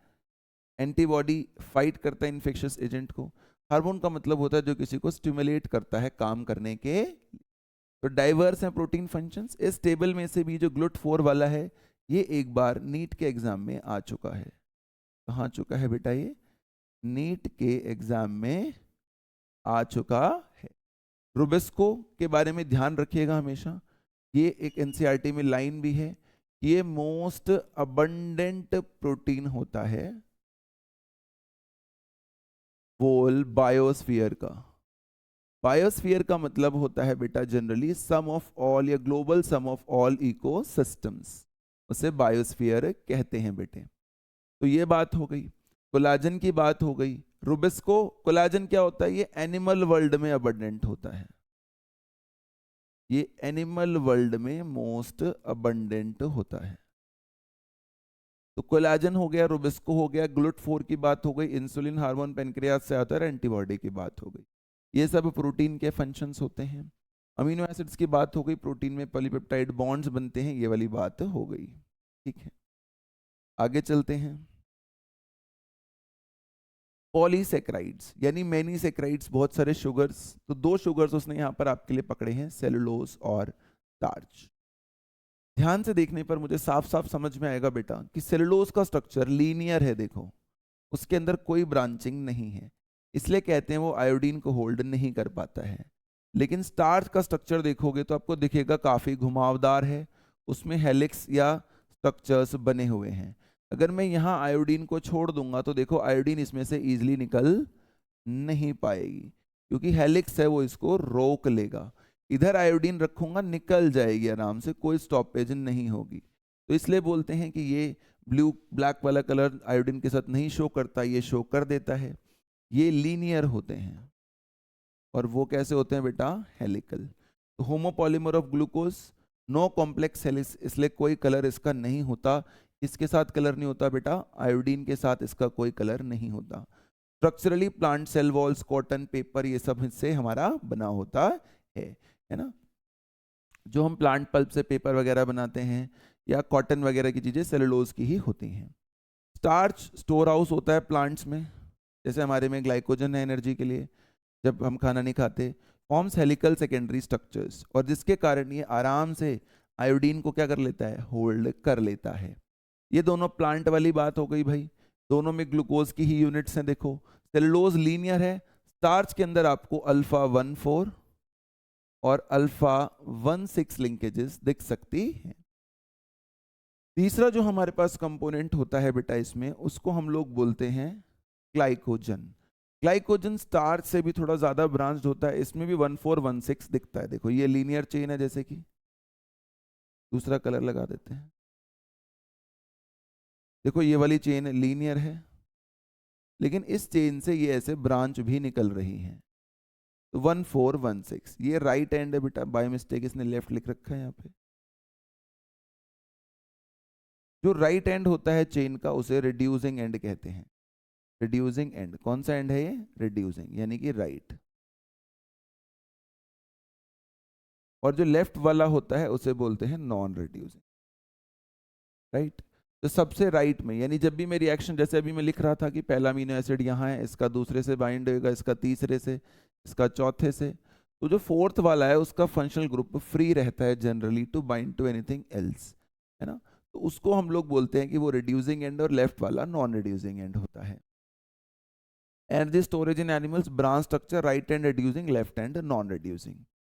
एंटीबॉडी फाइट करता है इन्फेक्शियस एजेंट को। हार्मोन का मतलब होता है जो किसी को स्टिमुलेट करता है काम करने के। तो डाइवर्स हैं प्रोटीन फंक्शंस। इस टेबल में से भी जो ग्लूट4 वाला है ये एक बार नीट के एग्जाम में आ चुका है। कहाँ आ चुका है बेटा? ये नीट के एग्जाम में आ चुका है। रुबिस्को के बारे में ध्यान रखिएगा हमेशा, ये एक एनसीईआरटी में लाइन भी है, ये मोस्ट अबंडेंट प्रोटीन होता है होल बायोस्फीयर का। बायोस्फीयर का मतलब होता है बेटा जनरली सम ऑफ ऑल या global sum of all ecosystems, उसे बायोस्फीयर कहते हैं बेटे। तो ये बात हो गई, कोलाजन की बात हो गई। रुबिस्को कोलाजन क्या होता है, ये एनिमल वर्ल्ड में अबंडेंट होता है, ये एनिमल वर्ल्ड में मोस्ट अबंडेंट होता है। तो कोलाजन हो गया, रुबिस्को हो गया, ग्लूट4 की बात हो गई, इंसुलिन हार्मोन पेनक्रियाज से आता है, एंटीबॉडी की बात हो गई। ये सब प्रोटीन के फंक्शंस होते हैं। अमीनो एसिड्स की बात हो गई, प्रोटीन में पॉलीपेप्टाइड बॉन्ड्स बनते हैं, ये वाली बात हो गई। ठीक है, आगे चलते हैं। पॉलीसेक्राइड्स यानी मैनी सेक्राइड्स, बहुत सारे शुगर्स। तो दो शुगर्स उसने यहाँ पर आपके लिए पकड़े हैं, सेलुलोज और स्टार्च। ध्यान से देखने पर मुझे साफ साफ समझ में आएगा बेटा कि सेलुलोज का स्ट्रक्चर लीनियर है, देखो उसके अंदर कोई ब्रांचिंग नहीं है, इसलिए कहते हैं वो आयोडीन को होल्ड नहीं कर पाता है। लेकिन स्टार्च का स्ट्रक्चर देखोगे तो आपको दिखेगा काफी घुमावदार है, उसमें हेलिक्स या स्ट्रक्चर्स बने हुए हैं। अगर मैं यहाँ आयोडीन को छोड़ दूंगा तो देखो आयोडीन इसमें से इजीली निकल नहीं पाएगी, क्योंकि हेलिक्स है वो इसको रोक लेगा। इधर आयोडीन रखूंगा निकल जाएगी आराम से, कोई स्टॉपेज नहीं होगी। तो इसलिए बोलते हैं कि ये ब्लू ब्लैक वाला कलर आयोडीन के साथ नहीं शो करता, ये शो कर देता है। ये लीनियर होते हैं और वो कैसे होते हैं बेटा, हेलिकल। तो homopolymer of glucose, no complex helix, इसलिए कोई कलर इसका नहीं होता। इसके साथ कलर नहीं होता बेटा, आयोडीन के साथ इसका कोई कलर नहीं होता। Structurally plant cell walls, cotton, paper, ये सब इससे हमारा बना होता है ना। जो हम प्लांट पल्प से पेपर वगैरह बनाते हैं या कॉटन वगैरह की चीजें सेलुलोज की ही होती हैं। स्टार्च स्टोर हाउस होता है प्लांट्स में, जैसे हमारे में ग्लाइकोजन है एनर्जी के लिए जब हम खाना नहीं खाते। फॉर्म्स हेलिकल सेकेंडरी स्ट्रक्चर्स, और जिसके कारण ये आराम से आयोडीन को क्या कर लेता है, होल्ड कर लेता है। ये दोनों प्लांट वाली बात हो गई भाई, दोनों में ग्लूकोज की ही यूनिट्स हैं। देखो सेलुलोज लीनियर है, स्टार्च के अंदर आपको अल्फा 1,4 और अल्फा 1,6 लिंकेजेस दिख सकती हैं। तीसरा जो हमारे पास कंपोनेंट होता है बेटा इसमें, उसको हम लोग बोलते हैं ग्लाइकोजन। ग्लाइकोजन स्टार्च से भी थोड़ा ज्यादा ब्रांच्ड होता है, इसमें भी 1,4,1,6 दिखता है। देखो ये लीनियर चेन है, जैसे कि दूसरा कलर लगा देते हैं। देखो ये वाली चेन लीनियर है, लेकिन इस चेन से ये ऐसे ब्रांच भी निकल रही हैं। तो 1,4,1,6 ये राइट एंड है बेटा, बाय मिस्टेक इसने लेफ्ट लिख रखा है यहाँ पे। जो राइट एंड होता है चेन का उसे रिड्यूसिंग एंड कहते हैं। रिड्यूसिंग एंड, कौन सा एंड है ये, रिड्यूसिंग यानी कि राइट। और जो लेफ्ट वाला होता है उसे बोलते हैं नॉन रिड्यूसिंग, राइट। तो सबसे राइट में, यानी जब भी मैं रिएक्शन, जैसे अभी मैं लिख रहा था कि पहला अमीनो एसिड यहाँ है, इसका दूसरे से बाइंड होगा, इसका तीसरे से, इसका चौथे से, तो जो फोर्थ वाला है उसका फंक्शनल ग्रुप फ्री रहता है generally to bind to anything else, है ना। तो उसको हम लोग बोलते हैं कि वो रिड्यूसिंग एंड, और लेफ्ट वाला नॉन रिड्यूसिंग एंड होता है। Energy storage in animals, branch structure, right and reducing, left and non reducing.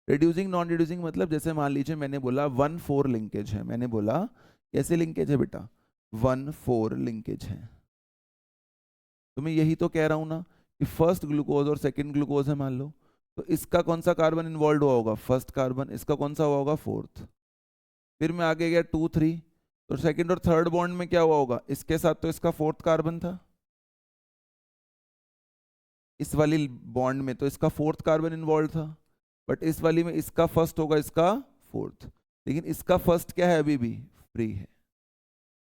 Reducing non reducing मतलब जैसे मान लीजिए मैंने बोला 1,4 लिंकेज है, मैंने बोला कैसे लिंकेज है बेटा, 1,4 लिंकेज है। तो मैं यही तो कह रहा हूं ना कि फर्स्ट ग्लूकोज और सेकंड ग्लूकोज है मान लो, तो इसका कौन सा कार्बन इन्वॉल्व हुआ होगा, फर्स्ट कार्बन, इसका कौन सा हुआ होगा, फोर्थ। फिर मैं आगे गया 2, 3, तो सेकंड और थर्ड बॉन्ड में क्या हुआ होगा, इसके साथ तो इसका फोर्थ कार्बन था, इस वाली बॉन्ड में तो इसका फोर्थ कार्बन इन्वॉल्व था, बट इस वाली में इसका फर्स्ट होगा, इसका फोर्थ, लेकिन इसका फर्स्ट क्या है, अभी भी फ्री है।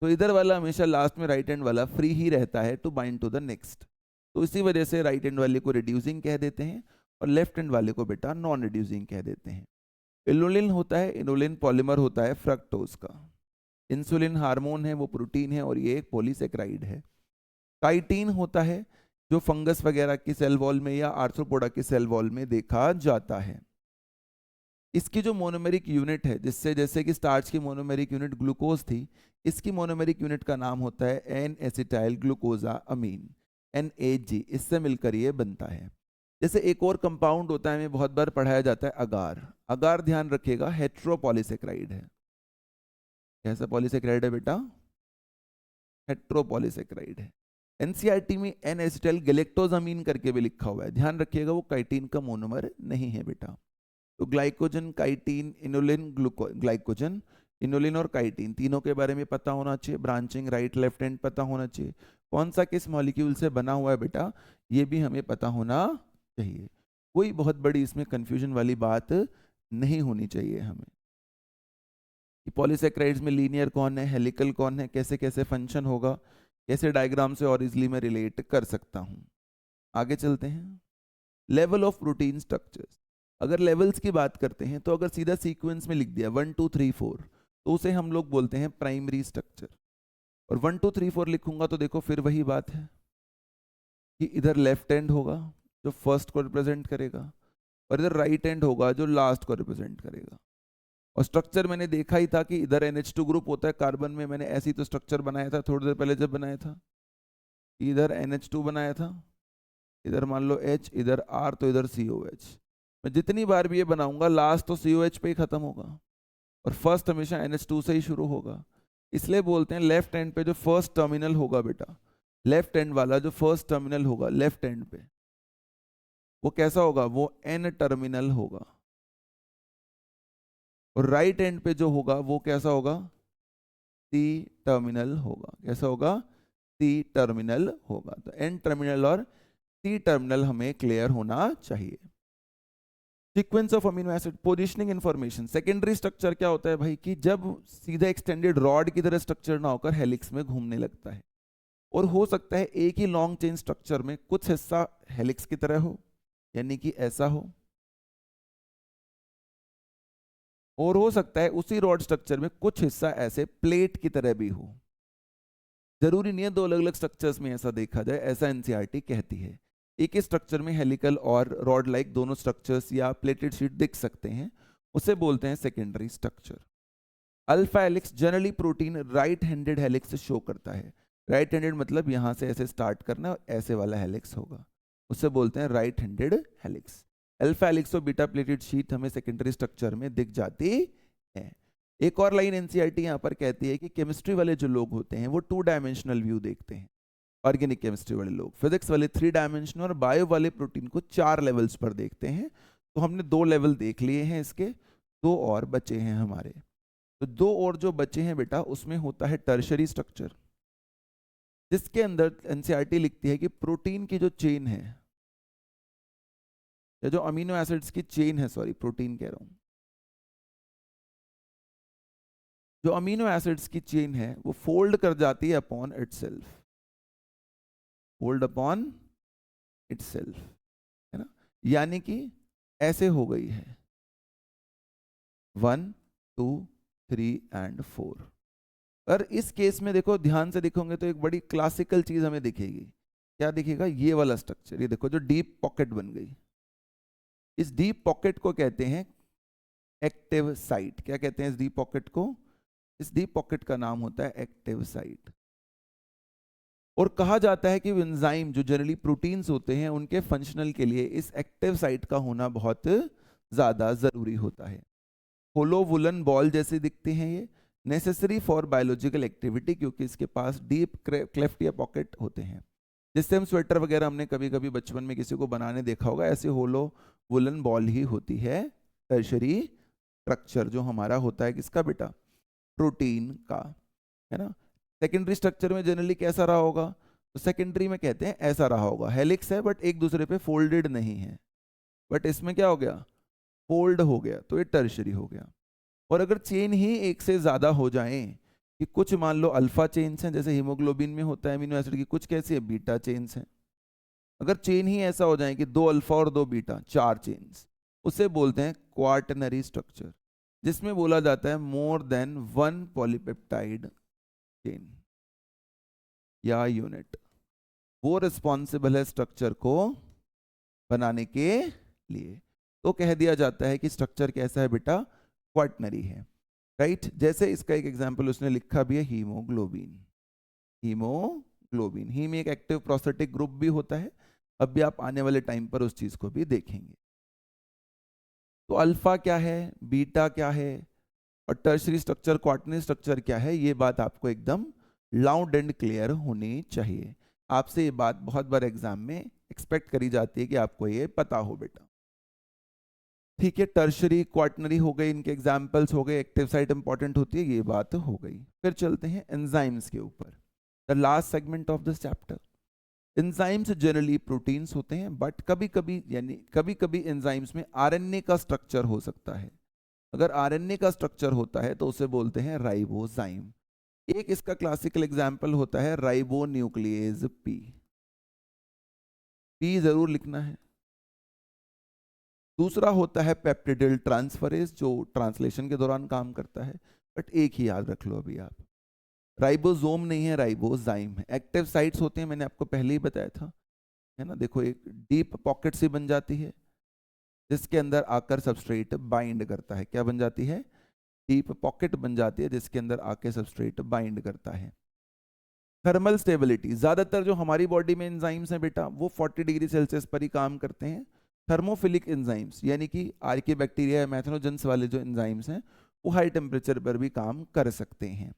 तो इधर वाला हमेशा लास्ट में राइट हैंड वाला फ्री ही रहता है to bind to the next. तो इसी वजह से राइट हैंड वाले को रिड्यूसिंग कह देते हैं और लेफ्ट हैंड वाले को बेटा नॉन रिड्यूसिंग कह देते हैं। इनुलिन होता है, इनुलिन पॉलीमर होता है फ्रक्टोज का। इंसुलिन हार्मोन है, वो प्रोटीन है और ये एक पॉलीसेक्राइड है। काइटिन होता है जो फंगस वगैरह की सेल वॉल में या आर्थ्रोपोडा की सेल वॉल में देखा जाता है। इसकी जो मोनोमेरिक यूनिट है, जिससे जैसे कि स्टार्च की मोनोमेरिक यूनिट ग्लूकोज थी, इसकी मोनोमेरिक यूनिट का नाम होता है एन एसिटाइल ग्लूकोजा अमीन, NAG, इससे मिलकर ये बनता है। जैसे एक और कंपाउंड होता है, हमें बहुत बार पढ़ाया जाता है अगार। अगार ध्यान रखिएगा हेट्रोपॉलीसेक्राइड है। कैसा पॉलीसेक्राइड है बेटा? हेट्रोपॉलीसेक्राइड है। एनसीईआरटी में एन एसिटाइल गैलेक्टोजामीन करके भी लिखा हुआ है, ध्यान रखिएगा वो काइटिन का मोनोमर नहीं है बेटा। तो glycogen, chitin, inulin, glycogen, inulin और काइटिन तीनों के बारे में पता होना चाहिए। ब्रांचिंग राइट लेफ्ट हैंड पता होना चाहिए। कौन सा किस मॉलिक्यूल से बना हुआ है बेटा, ये भी हमें पता होना चाहिए। कोई बहुत बड़ी इसमें कंफ्यूजन वाली बात नहीं होनी चाहिए हमें कि पॉलीसेक्राइड्स में लीनियर कौन है, हेलिकल कौन है, कैसे कैसे फंक्शन होगा, कैसे डायग्राम से और इजिली मैं रिलेट कर सकता हूं। आगे चलते हैं। Level of protein structures. अगर लेवल्स की बात करते हैं तो अगर सीधा सीक्वेंस में लिख दिया 1 2 3 4 तो उसे हम लोग बोलते हैं प्राइमरी स्ट्रक्चर। और 1 2 3 4 लिखूंगा तो देखो फिर वही बात है कि इधर लेफ्ट हैंड होगा जो फर्स्ट को रिप्रेजेंट करेगा और इधर राइट हैंड होगा जो लास्ट को रिप्रेजेंट करेगा। और स्ट्रक्चर मैंने देखा ही था कि इधर NH2 ग्रुप होता है कार्बन में। मैंने ऐसी तो स्ट्रक्चर बनाया था थोड़ी देर पहले जब बनाया था, इधर NH2 बनाया था, इधर मान लो H, इधर R, तो इधर COH। मैं जितनी बार भी ये बनाऊंगा लास्ट तो COH पे ही खत्म होगा और फर्स्ट हमेशा NH2 से ही शुरू होगा। इसलिए बोलते हैं लेफ्ट एंड पे जो फर्स्ट टर्मिनल होगा बेटा, लेफ्ट एंड वाला जो फर्स्ट टर्मिनल होगा लेफ्ट एंड पे, वो कैसा होगा? वो N टर्मिनल होगा। और राइट एंड पे जो होगा वो कैसा होगा? C टर्मिनल होगा। कैसा होगा? C टर्मिनल होगा। तो N टर्मिनल और C टर्मिनल हमें क्लियर होना चाहिए। Sequence of amino acid, positioning information. Secondary structure क्या होता है भाई कि जब सीधा एक्सटेंडेड रॉड की तरह स्ट्रक्चर ना होकर हेलिक्स में घूमने लगता है, और हो सकता है एक ही लॉन्ग चेन स्ट्रक्चर में कुछ हिस्सा हेलिक्स की तरह हो, यानी कि ऐसा हो, और हो सकता है उसी रॉड स्ट्रक्चर में कुछ हिस्सा ऐसे प्लेट की तरह भी हो। जरूरी नहीं है दो अलग अलग स्ट्रक्चर्स में ऐसा देखा जाए, ऐसा एनसीईआरटी कहती है। एक ही स्ट्रक्चर में हेलिकल और रॉड लाइक दोनों स्ट्रक्चर्स या प्लेटेड शीट दिख सकते हैं, उसे बोलते हैं secondary structure. Alpha helix generally protein right handed helix show करता है। राइट हैंडेड मतलब यहां से ऐसे स्टार्ट करना और ऐसे वाला हेलिक्स होगा, उसे बोलते हैं right handed helix. Alpha helix और बीटा प्लेटेड शीट हमें सेकेंडरी स्ट्रक्चर में दिख जाती है। एक और लाइन एनसीईआरटी यहाँ पर कहती है कि केमिस्ट्री वाले जो लोग होते हैं वो 2 डायमेंशनल व्यू देखते हैं, ऑर्गेनिक केमिस्ट्री वाले लोग, फिजिक्स वाले 3 डायमेंशनल और बायो वाले प्रोटीन को 4 लेवल्स पर देखते हैं। तो हमने 2 लेवल देख लिए हैं इसके, 2 और बचे हैं हमारे। तो 2 और जो बचे हैं बेटा उसमें होता है टर्शरी स्ट्रक्चर, जिसके अंदर एनसीईआरटी लिखती है कि प्रोटीन की जो चेन है या जो अमीनो एसिड्स की चेन है, सॉरी प्रोटीन कह रहा हूं, जो अमीनो एसिड्स की चेन है वो फोल्ड कर जाती है upon itself, fold upon itself, है ना, यानी कि ऐसे हो गई है 1 2 3 एंड 4। और इस केस में देखो ध्यान से देखोगे तो एक बड़ी क्लासिकल चीज हमें दिखेगी। क्या दिखेगा? ये वाला स्ट्रक्चर, ये देखो जो डीप पॉकेट बन गई। इस डीप पॉकेट को कहते हैं एक्टिव साइट। क्या कहते हैं इस डीप पॉकेट को? इस डीप पॉकेट का नाम होता है एक्टिव साइट। और कहा जाता है कि एंजाइम जो जनरली प्रोटीन्स होते हैं उनके फंक्शनल के लिए इस एक्टिव साइट का होना बहुत ज्यादा जरूरी होता है। होलो वुलन बॉल जैसे दिखते हैं ये, नेसेसरी फॉर बायोलॉजिकल एक्टिविटी, क्योंकि इसके पास डीप क्लेफ्ट या पॉकेट होते हैं, जिससे हम स्वेटर वगैरह हमने कभी कभी बचपन में किसी को बनाने देखा होगा। ऐसे होलो वुलन बॉल ही होती है टर्शरी स्ट्रक्चर जो हमारा होता है किसका बेटा? प्रोटीन का, है ना। सेकेंडरी स्ट्रक्चर में जनरली कैसा रहा होगा? तो सेकेंडरी में कहते हैं ऐसा रहा होगा, हेलिक्स है बट एक दूसरे पे फोल्डेड नहीं है, बट इसमें क्या हो गया? फोल्ड हो गया, तो ये टर्शरी हो गया। और अगर चेन ही एक से ज्यादा हो जाए कि कुछ मान लो अल्फा चेन्स हैं जैसे हीमोग्लोबिन में होता है अमीनो एसिड की, कुछ कैसी है? बीटा चेन्स हैं। अगर चेन ही ऐसा हो जाए कि 2 अल्फा और 2 बीटा, 4 चेन्स, उसे बोलते हैं क्वार्टनरी स्ट्रक्चर, जिसमें बोला जाता है मोर देन 1 पॉलीपेप्टाइड चेन या यूनिट, वो रिस्पॉन्सिबल है स्ट्रक्चर को बनाने के लिए। तो कह दिया जाता है कि स्ट्रक्चर कैसा है बेटा? क्वार्टनरी है, राइट। जैसे इसका एक एग्जांपल उसने लिखा भी है, हीमोग्लोबिन। हीमोग्लोबिन, हीम एक एक्टिव प्रोस्थेटिक ग्रुप भी होता है अब भी आप आने वाले टाइम पर उस चीज को भी देखेंगे। तो अल्फा क्या है, बीटा क्या है, और टर्शरी स्ट्रक्चर क्वाटरनरी स्ट्रक्चर क्या है, ये बात आपको एकदम लाउड एंड क्लियर होनी चाहिए। आपसे ये बात बहुत बार एग्जाम में एक्सपेक्ट करी जाती है कि आपको ये पता हो बेटा। ठीक है, टर्शरी क्वाटरनरी हो गए, इनके एग्जाम्पल्स हो गए, एक्टिव साइट इंपॉर्टेंट होती है, ये बात हो गई। फिर चलते हैं एंजाइम्स के ऊपर, the last segment of this chapter. Enzymes generally proteins होते हैं, बट कभी कभी यानी कभी कभी एंजाइम्स में आरएनए का स्ट्रक्चर हो सकता है। अगर आरएनए का स्ट्रक्चर होता है तो उसे बोलते हैं राइबोजाइम। एक इसका क्लासिकल एग्जाम्पल होता है राइबो न्यूक्लियेज पी। पी जरूर लिखना है। दूसरा होता है पेप्टिडिल ट्रांसफरेज, जो ट्रांसलेशन के दौरान काम करता है, बट एक ही याद रख लो अभी आप, राइबोसोम नहीं है, राइबोजाइम है। एक्टिव साइट्स होते हैं, मैंने आपको पहले ही बताया था, है ना। देखो एक डीप पॉकेट सी बन जाती है जिसके अंदर आकर सबस्ट्रेट बाइंड करता है। क्या बन जाती है? डीप पॉकेट बन जाती है जिसके अंदर आके सबस्ट्रेट बाइंड करता है। थर्मल स्टेबिलिटी, ज्यादातर जो हमारी बॉडी में एंजाइम्स हैं बेटा वो 40 डिग्री सेल्सियस पर ही काम करते हैं। थर्मोफिलिक एंजाइम्स यानी कि आर्की बैक्टीरिया, मैथनोजेंस वाले जो एंजाइम्स हैं वो हाई टेम्परेचर पर भी काम कर सकते हैं।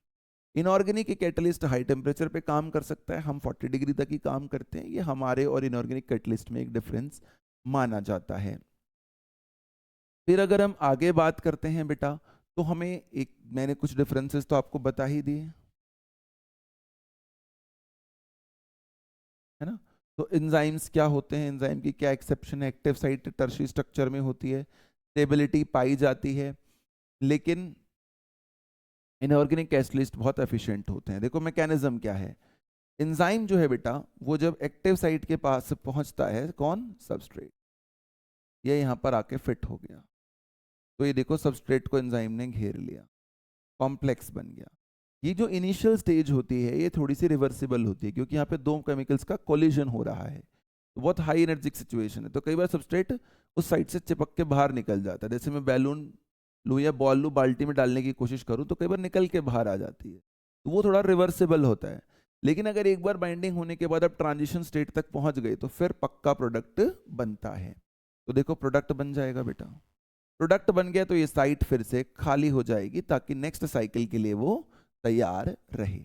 इनऑर्गेनिक कैटलिस्ट हाई टेम्परेचर पे काम कर सकता है, हम 40 डिग्री तक ही काम करते हैं। ये हमारे और इनऑर्गेनिक कैटलिस्ट में एक डिफरेंस माना जाता है। फिर अगर हम आगे बात करते हैं बेटा, तो हमें एक, मैंने कुछ डिफरेंसेस तो आपको बता ही दिए, है ना। तो एंजाइम्स क्या होते हैं, एंजाइम की क्या एक्सेप्शन है, एक्टिव साइट टर्शरी स्ट्रक्चर में होती है, स्टेबिलिटी पाई जाती है, लेकिन इनऑर्गेनिक कैटलिस्ट बहुत एफिशिएंट होते हैं। देखो मैकेनिज्म क्या है, एंजाइम जो है बेटा वो जब एक्टिव साइट के पास पहुंचता है, कौन? सबस्ट्रेट, ये यहाँ पर आके फिट हो गया, तो ये देखो सबस्ट्रेट को एंजाइम ने घेर लिया, कॉम्प्लेक्स बन गया। ये जो इनिशियल स्टेज होती है ये थोड़ी सी रिवर्सिबल होती है, क्योंकि यहाँ पे दो केमिकल्स का कोलिजन हो रहा है, तो बहुत हाई एनर्जिक सिचुएशन है। तो कई बार सबस्ट्रेट उस साइड से चिपक के बाहर निकल जाता है। जैसे मैं बैलून लूँ या बॉल लूँ, बाल्टी में डालने की कोशिश करूँ तो कई बार निकल के बाहर आ जाती है, तो वो थोड़ा रिवर्सिबल होता है। लेकिन अगर एक बार बाइंडिंग होने के बाद अब ट्रांजिशन स्टेट तक पहुंच गए तो फिर पक्का प्रोडक्ट बनता है। तो देखो प्रोडक्ट बन जाएगा बेटा, प्रोडक्ट बन गया तो ये साइट फिर से खाली हो जाएगी ताकि नेक्स्ट साइकिल के लिए वो तैयार रहे।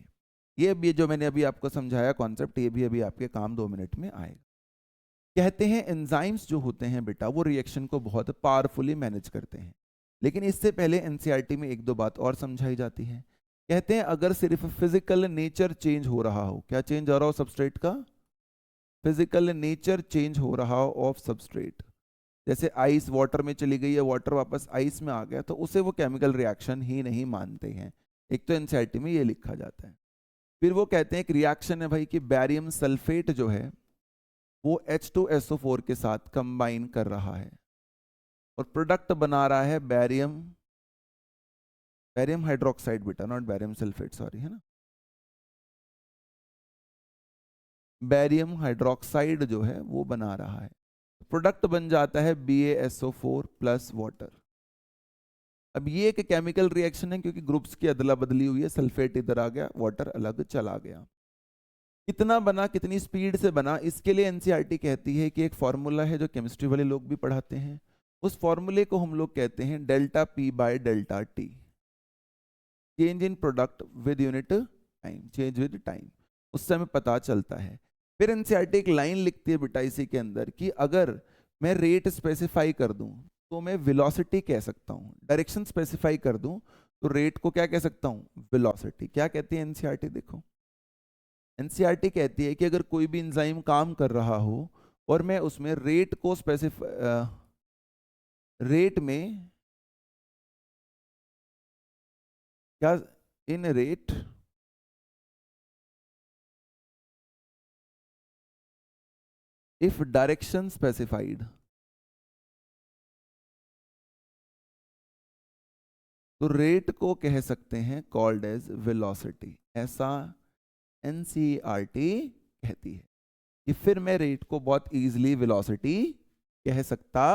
ये जो मैंने अभी आपको समझाया कॉन्सेप्ट, ये भी अभी आपके काम 2 मिनट में आएगा। कहते हैं एंजाइम्स जो होते हैं बेटा वो रिएक्शन को बहुत पावरफुली मैनेज करते हैं, लेकिन इससे पहले एनसीईआरटी में एक दो बात और समझाई जाती है। कहते हैं अगर सिर्फ फिजिकल नेचर चेंज हो रहा हो, क्या चेंज हो रहा हो सबस्ट्रेट का? फिजिकल नेचर चेंज हो रहा हो ऑफ सबस्ट्रेट, जैसे आइस वाटर में चली गई है, वाटर वापस आइस में आ गया, तो उसे वो केमिकल रिएक्शन ही नहीं मानते हैं। एक तो एनसीईआरटी में ये लिखा जाता है। फिर वो कहते हैं एक रिएक्शन है भाई कि बैरियम सल्फेट जो है वो H2SO4 के साथ कंबाइन कर रहा है और प्रोडक्ट बना रहा है बैरियम, बैरियम हाइड्रोक्साइड बेटा, नॉट बैरियम सल्फेट, सॉरी, है ना। बैरियम हाइड्रोक्साइड जो है वो बना रहा है, प्रोडक्ट बन जाता है BaSO4 प्लस वाटर। अब ये एक केमिकल रिएक्शन है क्योंकि ग्रुप्स की अदला बदली हुई है, सल्फेट इधर आ गया, वाटर अलग चला गया। कितना बना, कितनी स्पीड से बना, इसके लिए एनसीईआरटी कहती है कि एक फॉर्मूला है जो केमिस्ट्री वाले लोग भी पढ़ाते हैं, उस फॉर्मूले को हम लोग कहते हैं delta P by delta T, change in product with unit time, change with time, उससे हमें पता चलता है। फिर एनसीईआरटी एक लाइन लिखती है बेटा इसी के अंदर कि अगर मैं रेट स्पेसिफाई कर दूं तो मैं वेलोसिटी कह सकता हूं, डायरेक्शन स्पेसिफाई कर दूं तो रेट को क्या कह सकता हूं? वेलोसिटी। क्या कहती है एनसीईआरटी? देखो एनसीईआरटी कहती है कि अगर कोई भी एंजाइम काम कर रहा हो और मैं उसमें रेट को स्पेसिफाई, रेट में क्या, इन रेट इफ डायरेक्शन स्पेसिफाइड, तो रेट को कह सकते हैं कॉल्ड एज वेलोसिटी। ऐसा एनसीईआरटी कहती है कि फिर मैं रेट को बहुत इजीली वेलोसिटी कह सकता।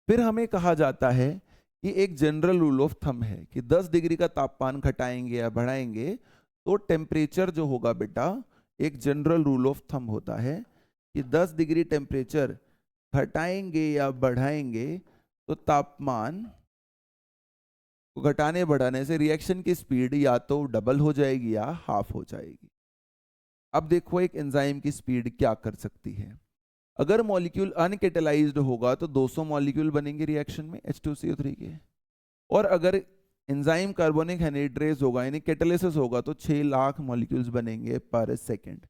फिर हमें कहा जाता है कि एक जनरल रूल ऑफ थंब है कि 10 डिग्री का तापमान घटाएंगे या बढ़ाएंगे तो टेम्परेचर जो होगा बेटा, एक जनरल रूल ऑफ थंब होता है कि 10 डिग्री टेम्परेचर घटाएंगे या बढ़ाएंगे तो तापमान को घटाने बढ़ाने से रिएक्शन की स्पीड या तो डबल हो जाएगी या हाफ हो जाएगी। अब देखो एक एंजाइम की स्पीड क्या कर सकती है। अगर मॉलिक्यूल अनकेटलाइज्ड होगा तो 200 मॉलिक्यूल बनेंगे रिएक्शन में H2CO3 के, और अगर एंजाइम कार्बोनिक एनहाइड्रेज होगा यानी कैटालिसिस होगा तो 6 लाख मॉलिक्यूल्स बनेंगे पर सेकंड।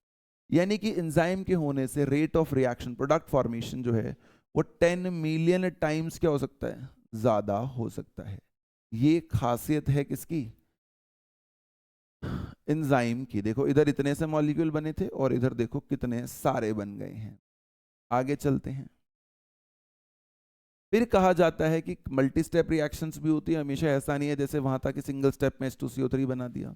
यानी कि एंजाइम के होने से rate of reaction product formation जो है वो 10 मिलियन टाइम्स क्या हो सकता है, ज्यादा हो सकता है। ये खासियत है किसकी, एंजाइम की। देखो इधर इतने से मॉलिक्यूल बने थे और इधर देखो कितने सारे बन गए हैं। आगे चलते हैं। फिर कहा जाता है कि मल्टी स्टेप रिएक्शंस भी होती है, हमेशा ऐसा नहीं है जैसे वहां था कि सिंगल स्टेप में H2CO3 बना दिया।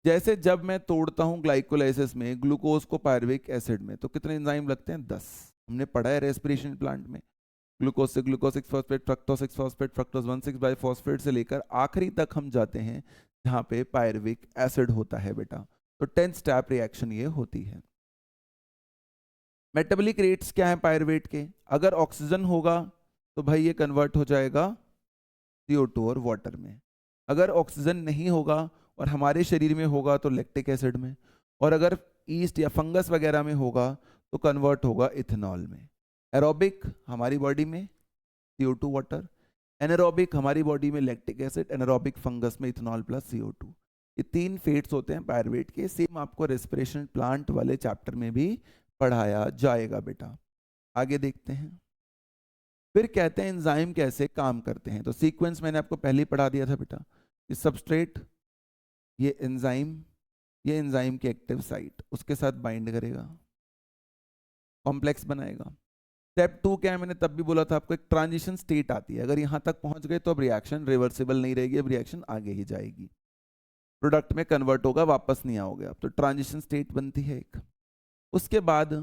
जैसे जब मैं तोड़ता हूं ग्लाइकोलाइसिस में ग्लूकोज को पायरुविक एसिड में तो कितने एंजाइम लगते हैं, 10। हमने पढ़ा है रेस्पिरेशन प्लांट में, ग्लूकोज से glucose 6 phosphate, fructose 6 phosphate, fructose 1,6 biphosphate से लेकर आखिरी तक हम जाते हैं जहां पे पायरुविक एसिड होता है बेटा। तो 10 स्टेप रिएक्शन ये होती है। मेटाबॉलिक रेट्स क्या है पायरुवेट के, अगर ऑक्सीजन होगा तो भाई ये कन्वर्ट हो जाएगा CO2 और वाटर में। अगर ऑक्सीजन नहीं होगा और हमारे शरीर में होगा तो लैक्टिक एसिड में, और अगर ईस्ट या फंगस वगैरह में होगा तो कन्वर्ट होगा इथेनॉल में। एरोबिक हमारी बॉडी में CO2 वाटर, एनारोबिक हमारी बॉडी में लैक्टिक एसिड, एनारोबिक फंगस में इथेनॉल प्लस CO2। ये 3 फेट्स होते हैं पायरुवेट के। सेम आपको रेस्पिरेशन प्लांट वाले चैप्टर में भी पढ़ाया जाएगा बेटा। आगे देखते हैं। फिर कहते हैं एंजाइम कैसे काम करते हैं। तो सीक्वेंस मैंने आपको पहले ही पढ़ा दिया था बेटा, ये सबस्ट्रेट, ये एंजाइम की एक्टिव साइट, उसके साथ बाइंड करेगा, कॉम्प्लेक्स बनाएगा। स्टेप 2 क्या है, मैंने तब भी बोला था आपको, एक ट्रांजिशन स्टेट आती है। अगर यहां तक पहुंच गए तो अब रिएक्शन रिवर्सिबल नहीं रहेगी, अब रिएक्शन आगे ही जाएगी, प्रोडक्ट में कन्वर्ट होगा, वापस नहीं आओगे अब। तो ट्रांजिशन स्टेट बनती है एक। उसके बाद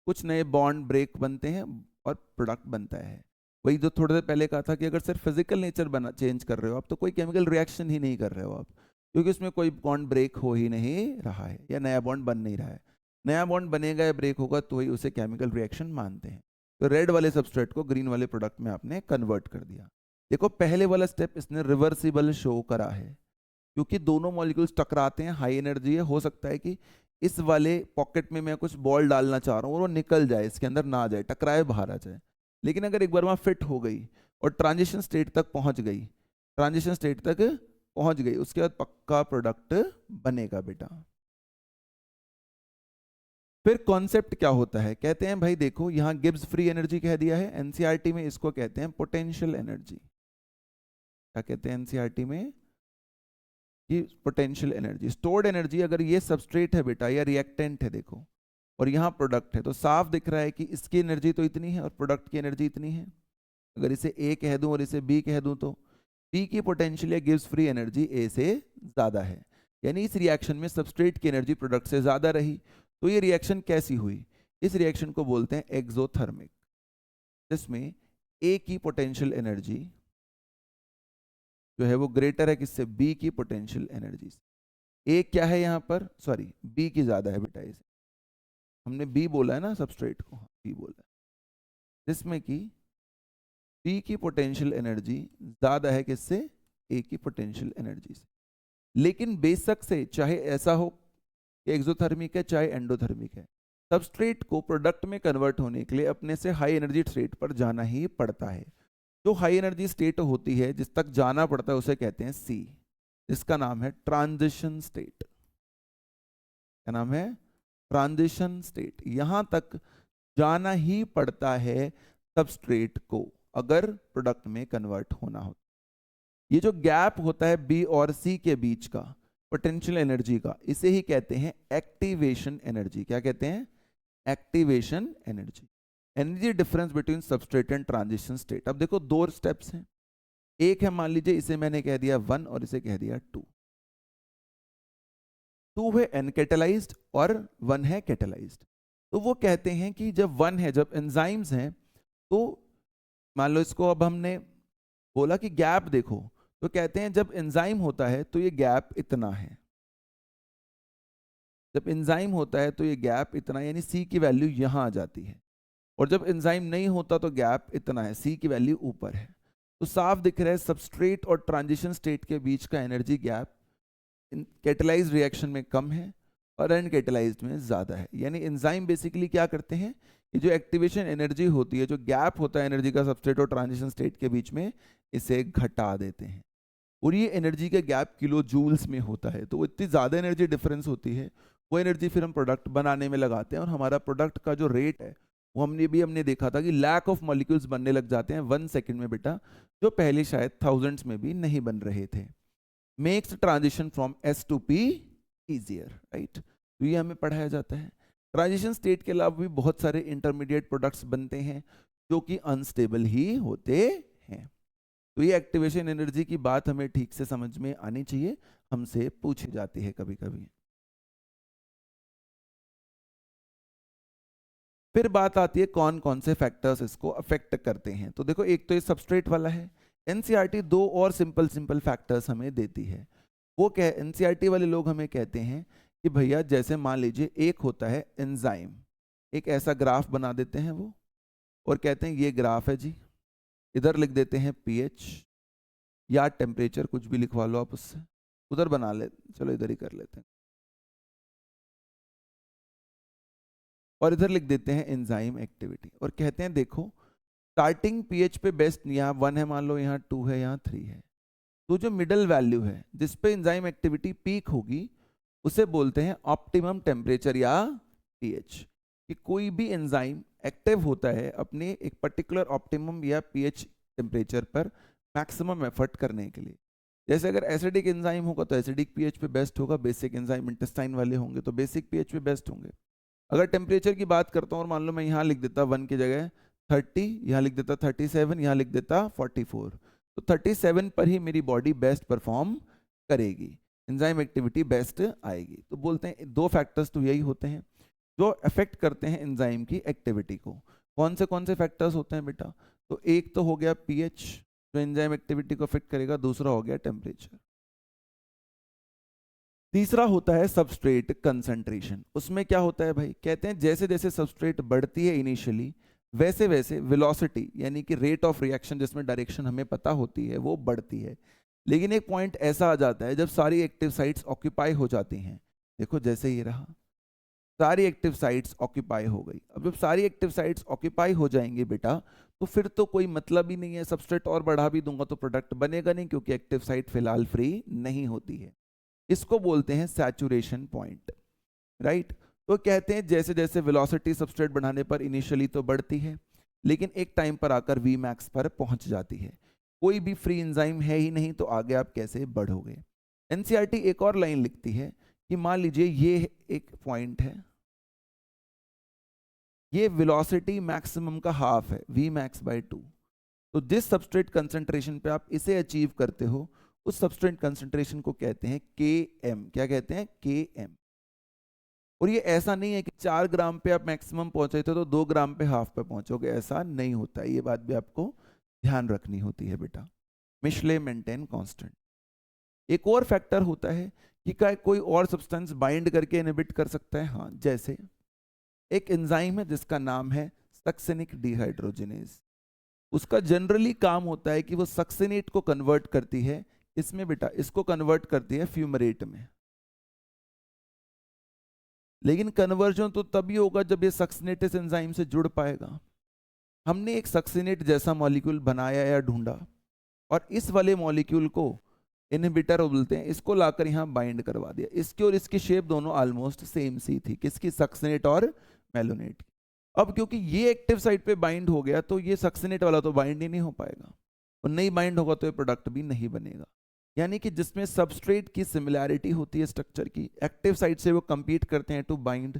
कुछ नए बॉन्ड ब्रेक बनते हैं और प्रोडक्ट बनता है। वही जो थोड़ी देर पहले कहा था कि अगर सिर्फ फिजिकल नेचर बना चेंज कर रहे हो आप तो कोई केमिकल रिएक्शन ही नहीं कर रहे हो आप, क्योंकि उसमें कोई बॉन्ड ब्रेक हो ही नहीं रहा है या नया बॉन्ड बन नहीं रहा है। नया बॉन्ड बनेगा या ब्रेक होगा तो ही उसे केमिकल रिएक्शन मानते हैं। तो रेड वाले सबस्ट्रेट को ग्रीन वाले प्रोडक्ट में आपने कन्वर्ट कर दिया। देखो पहले वाला स्टेप इसने रिवर्सिबल शो करा है, क्योंकि दोनों मॉलिक्यूल्स टकराते हैं, हाई एनर्जी है, हो सकता है कि इस वाले पॉकेट में मैं कुछ बॉल डालना चाह रहा हूँ और वो निकल जाए, इसके अंदर ना जाए, टकराए बाहर आ जाए। लेकिन अगर एक बार वहां फिट हो गई और ट्रांजिशन स्टेट तक पहुंच गई, ट्रांजिशन स्टेट तक पहुंच गई, उसके बाद पक्का प्रोडक्ट बनेगा बेटा। फिर कॉन्सेप्ट क्या होता है, कहते हैं भाई देखो यहां गिब्स फ्री एनर्जी कह दिया है, एनसीईआरटी में इसको कहते हैं पोटेंशियल एनर्जी। क्या कहते हैं एनसीईआरटी में, कि पोटेंशियल एनर्जी, स्टोर्ड एनर्जी। अगर ये सबस्ट्रेट है बेटा या रिएक्टेंट है देखो, और यहाँ प्रोडक्ट है, तो साफ दिख रहा है कि इसकी एनर्जी तो इतनी है और प्रोडक्ट की एनर्जी इतनी है। अगर इसे A कह दूं और इसे B कह दूं तो B की पोटेंशियल या गिव्स फ्री एनर्जी A से ज़्यादा है, यानी इस रिएक्शन में सबस्ट्रेट की एनर्जी प्रोडक्ट से ज़्यादा रही। तो ये रिएक्शन कैसी हुई, इस रिएक्शन को बोलते हैं एक्सोथर्मिक, जिसमें A की पोटेंशियल एनर्जी जो है वो ग्रेटर है किससे, B की पोटेंशियल एनर्जी से। A क्या है यहाँ पर, सॉरी B की ज़्यादा है बेटा, इसे हमने B बोला है ना, सबस्ट्रेट को B बोला है, जिसमें कि B की पोटेंशियल एनर्जी ज़्यादा है किससे, A की पोटेंशियल एनर्जी से। लेकिन बेशक से चाहे ऐसा हो कि एक्सोथर्मिक है चाहे एंडोथर्मिक है, सबस्ट्रेट को प्रोडक्ट में कन्वर्ट होने के लिए अपने से हाई एनर्जी स्टेट पर जाना ही पड़ता है। जो हाई एनर्जी स्टेट होती है जिस तक जाना पड़ता है उसे कहते हैं C, जिसका नाम है ट्रांजिशन स्टेट। क्या नाम है, ट्रांजिशन स्टेट। यहां तक जाना ही पड़ता है सबस्ट्रेट को अगर प्रोडक्ट में कन्वर्ट होना हो। ये जो गैप होता है B और C के बीच का पोटेंशियल एनर्जी का, इसे ही कहते हैं एक्टिवेशन एनर्जी। क्या कहते हैं, activation energy, energy difference between substrate and transition state. अब देखो 2 स्टेप्स हैं, एक है मान लीजिए इसे मैंने कह दिया 1 और इसे कह दिया 2। 2 है एनकेटलाइज्ड और 1 है कैटलाइज्ड। तो वो कहते हैं कि जब 1 है, जब एंजाइम्स हैं, तो मान लो इसको अब हमने बोला कि गैप देखो, तो कहते हैं जब एंजाइम होता है तो ये गैप इतना है, जब एंजाइम होता है तो ये गैप इतना यानी सी की वैल्यू यहाँ आ जाती है, और जब एंजाइम नहीं होता तो गैप इतना है, सी की वैल्यू ऊपर है। तो साफ दिख रहा है सबस्ट्रेट और ट्रांजिशन स्टेट के बीच का एनर्जी गैप कैटेलाइज्ड रिएक्शन में कम है और अनकैटेलाइज्ड में ज़्यादा है। यानी एंजाइम बेसिकली क्या करते हैं, ये जो एक्टिवेशन एनर्जी होती है, जो गैप होता है एनर्जी का सबस्ट्रेट और ट्रांजिशन स्टेट के बीच में, इसे घटा देते हैं। और ये एनर्जी का गैप किलो जूल्स में होता है, तो इतनी ज़्यादा एनर्जी डिफरेंस होती है, वो एनर्जी फिर हम प्रोडक्ट बनाने में लगाते हैं, और हमारा प्रोडक्ट का जो रेट है वो हमने देखा था कि लैक ऑफ मॉलिक्यूल्स बनने लग जाते हैं 1 सेकेंड में बेटा, जो पहले शायद थाउजेंड्स में भी नहीं बन रहे थे। Makes transition from S to P easier, right. तो ये हमें पढ़ाया जाता है। ट्रांजिशन स्टेट के अलावा भी बहुत सारे इंटरमीडिएट प्रोडक्ट्स बनते हैं जो कि अनस्टेबल ही होते हैं। तो ये एक्टिवेशन एनर्जी की बात हमें ठीक से समझ में आनी चाहिए, हमसे पूछी जाती है कभी कभी। फिर बात आती है कौन कौन से फैक्टर्स इसको अफेक्ट करते हैं। तो देखो, एक तो ये सबस्ट्रेट वाला है। एनसीईआरटी दो और सिंपल सिंपल फैक्टर्स हमें देती है। वो क्या है, एनसीईआरटी वाले लोग हमें कहते हैं कि भैया जैसे मान लीजिए एक होता है एंजाइम, एक ऐसा ग्राफ बना देते हैं वो, और कहते हैं ये ग्राफ है जी, इधर लिख देते हैं पीएच या टेम्परेचर, कुछ भी लिखवा लो आप उससे, उधर बना ले, चलो इधर ही कर लेते हैं, और इधर लिख देते हैं एंजाइम एक्टिविटी, और कहते हैं देखो स्टार्टिंग पीएच पे बेस्ट, यहाँ 1 है मान लो, यहाँ 2 है, यहाँ 3 है, तो जो मिडल वैल्यू है जिस पे एंजाइम एक्टिविटी पीक होगी उसे बोलते हैं ऑप्टिमम टेम्परेचर या पीएच। कि कोई भी एंजाइम एक्टिव होता है अपने एक पर्टिकुलर ऑप्टिमम या पीएच टेम्परेचर पर मैक्सिमम एफर्ट करने के लिए। जैसे अगर एसिडिक एंजाइम होगा तो एसिडिक पीएच पे बेस्ट होगा, बेसिक एंजाइम इंटेस्टाइन वाले होंगे तो बेसिक पीएच पे बेस्ट होंगे। अगर टेम्परेचर की बात करता हूँ और मान लो मैं यहाँ लिख देता 1 की जगह 30, यहाँ लिख देता 37, यहाँ लिख देता 44, तो 37 पर ही मेरी बॉडी बेस्ट परफॉर्म करेगी, एंजाइम एक्टिविटी बेस्ट आएगी। तो बोलते हैं दो फैक्टर्स तो यही होते हैं जो अफेक्ट करते हैं एंजाइम की एक्टिविटी को। कौन से फैक्टर्स होते हैं बेटा, तो एक तो हो गया पीएच जो एंजाइम एक्टिविटी को अफेक्ट करेगा, दूसरा हो गया टेम्परेचर, तीसरा होता है सबस्ट्रेट कंसंट्रेशन। उसमें क्या होता है भाई, कहते हैं जैसे जैसे सबस्ट्रेट बढ़ती है इनिशियली, वैसे वैसे वेलोसिटी यानी कि रेट ऑफ रिएक्शन जिसमें डायरेक्शन हमें पता होती है वो बढ़ती है। लेकिन एक पॉइंट ऐसा आ जाता है जब सारी एक्टिव साइट्स ऑक्यूपाई हो जाती हैं, देखो जैसे ये रहा, सारी एक्टिव साइट्स ऑक्यूपाई हो गई। अब जब सारी एक्टिव साइट्स ऑक्यूपाई हो जाएंगी बेटा, तो फिर तो कोई मतलब ही नहीं है, सबस्ट्रेट और बढ़ा भी दूंगा तो प्रोडक्ट बनेगा नहीं, क्योंकि एक्टिव साइट फिलहाल फ्री नहीं होती है। इसको बोलते हैं सैचुरेशन पॉइंट, राइट। तो कहते हैं जैसे जैसे वेलोसिटी सबस्ट्रेट बढ़ाने पर इनिशियली तो बढ़ती है, लेकिन एक टाइम पर आकर वी मैक्स पर पहुंच जाती है। कोई भी फ्री एंजाइम है ही नहीं, तो आगे आप कैसे बढ़ोगे। एनसीईआरटी एक और लाइन लिखती है कि मान लीजिए ये एक पॉइंट है, ये वेलोसिटी मैक्सिमम का हाफ है, वी मैक्स बाय 2। तो जिस सबस्ट्रेट कंसंट्रेशन पे आप इसे अचीव करते हो उस सबस्ट्रेट कंसंट्रेशन को कहते हैं Km। क्या कहते हैं, Km। और ये ऐसा नहीं है कि 4 ग्राम पे आप मैक्सिमम पहुंचे थे तो 2 ग्राम पे हाफ पे पहुंचोगे, ऐसा नहीं होता है। ये बात भी आपको ध्यान रखनी होती है बेटा। मिशले मेंटेन कांस्टेंट। एक और फैक्टर होता है कि क्या कोई और सब्सटेंस बाइंड करके इनहिबिट कर सकता है। हाँ, जैसे एक एंजाइम है जिसका नाम है सक्सेनिक डिहाइड्रोजिनेज। उसका जनरली काम होता है कि वो सक्सेनेट को कन्वर्ट करती है, इसमें बेटा इसको कन्वर्ट करती है फ्यूमरेट में। लेकिन कन्वर्जन तो तभी होगा जब ये सक्सेनेट इस एंजाइम से जुड़ पाएगा। हमने एक सक्सेनेट जैसा मॉलिक्यूल बनाया या ढूंढा, और इस वाले मॉलिक्यूल को इनहिबिटर बोलते हैं, इसको लाकर यहाँ बाइंड करवा दिया। इसकी और इसकी शेप दोनों ऑलमोस्ट सेम सी थी, किसकी, सक्सेनेट और मेलोनेट की। अब क्योंकि ये एक्टिव साइट पे बाइंड हो गया तो ये सक्सेनेट वाला तो बाइंड ही नहीं हो पाएगा, और नहीं बाइंड होगा तो ये प्रोडक्ट भी नहीं बनेगा। यानी कि जिसमें सबस्ट्रेट की सिमिलैरिटी होती है स्ट्रक्चर की, एक्टिव साइट से वो कंपीट करते हैं टू बाइंड,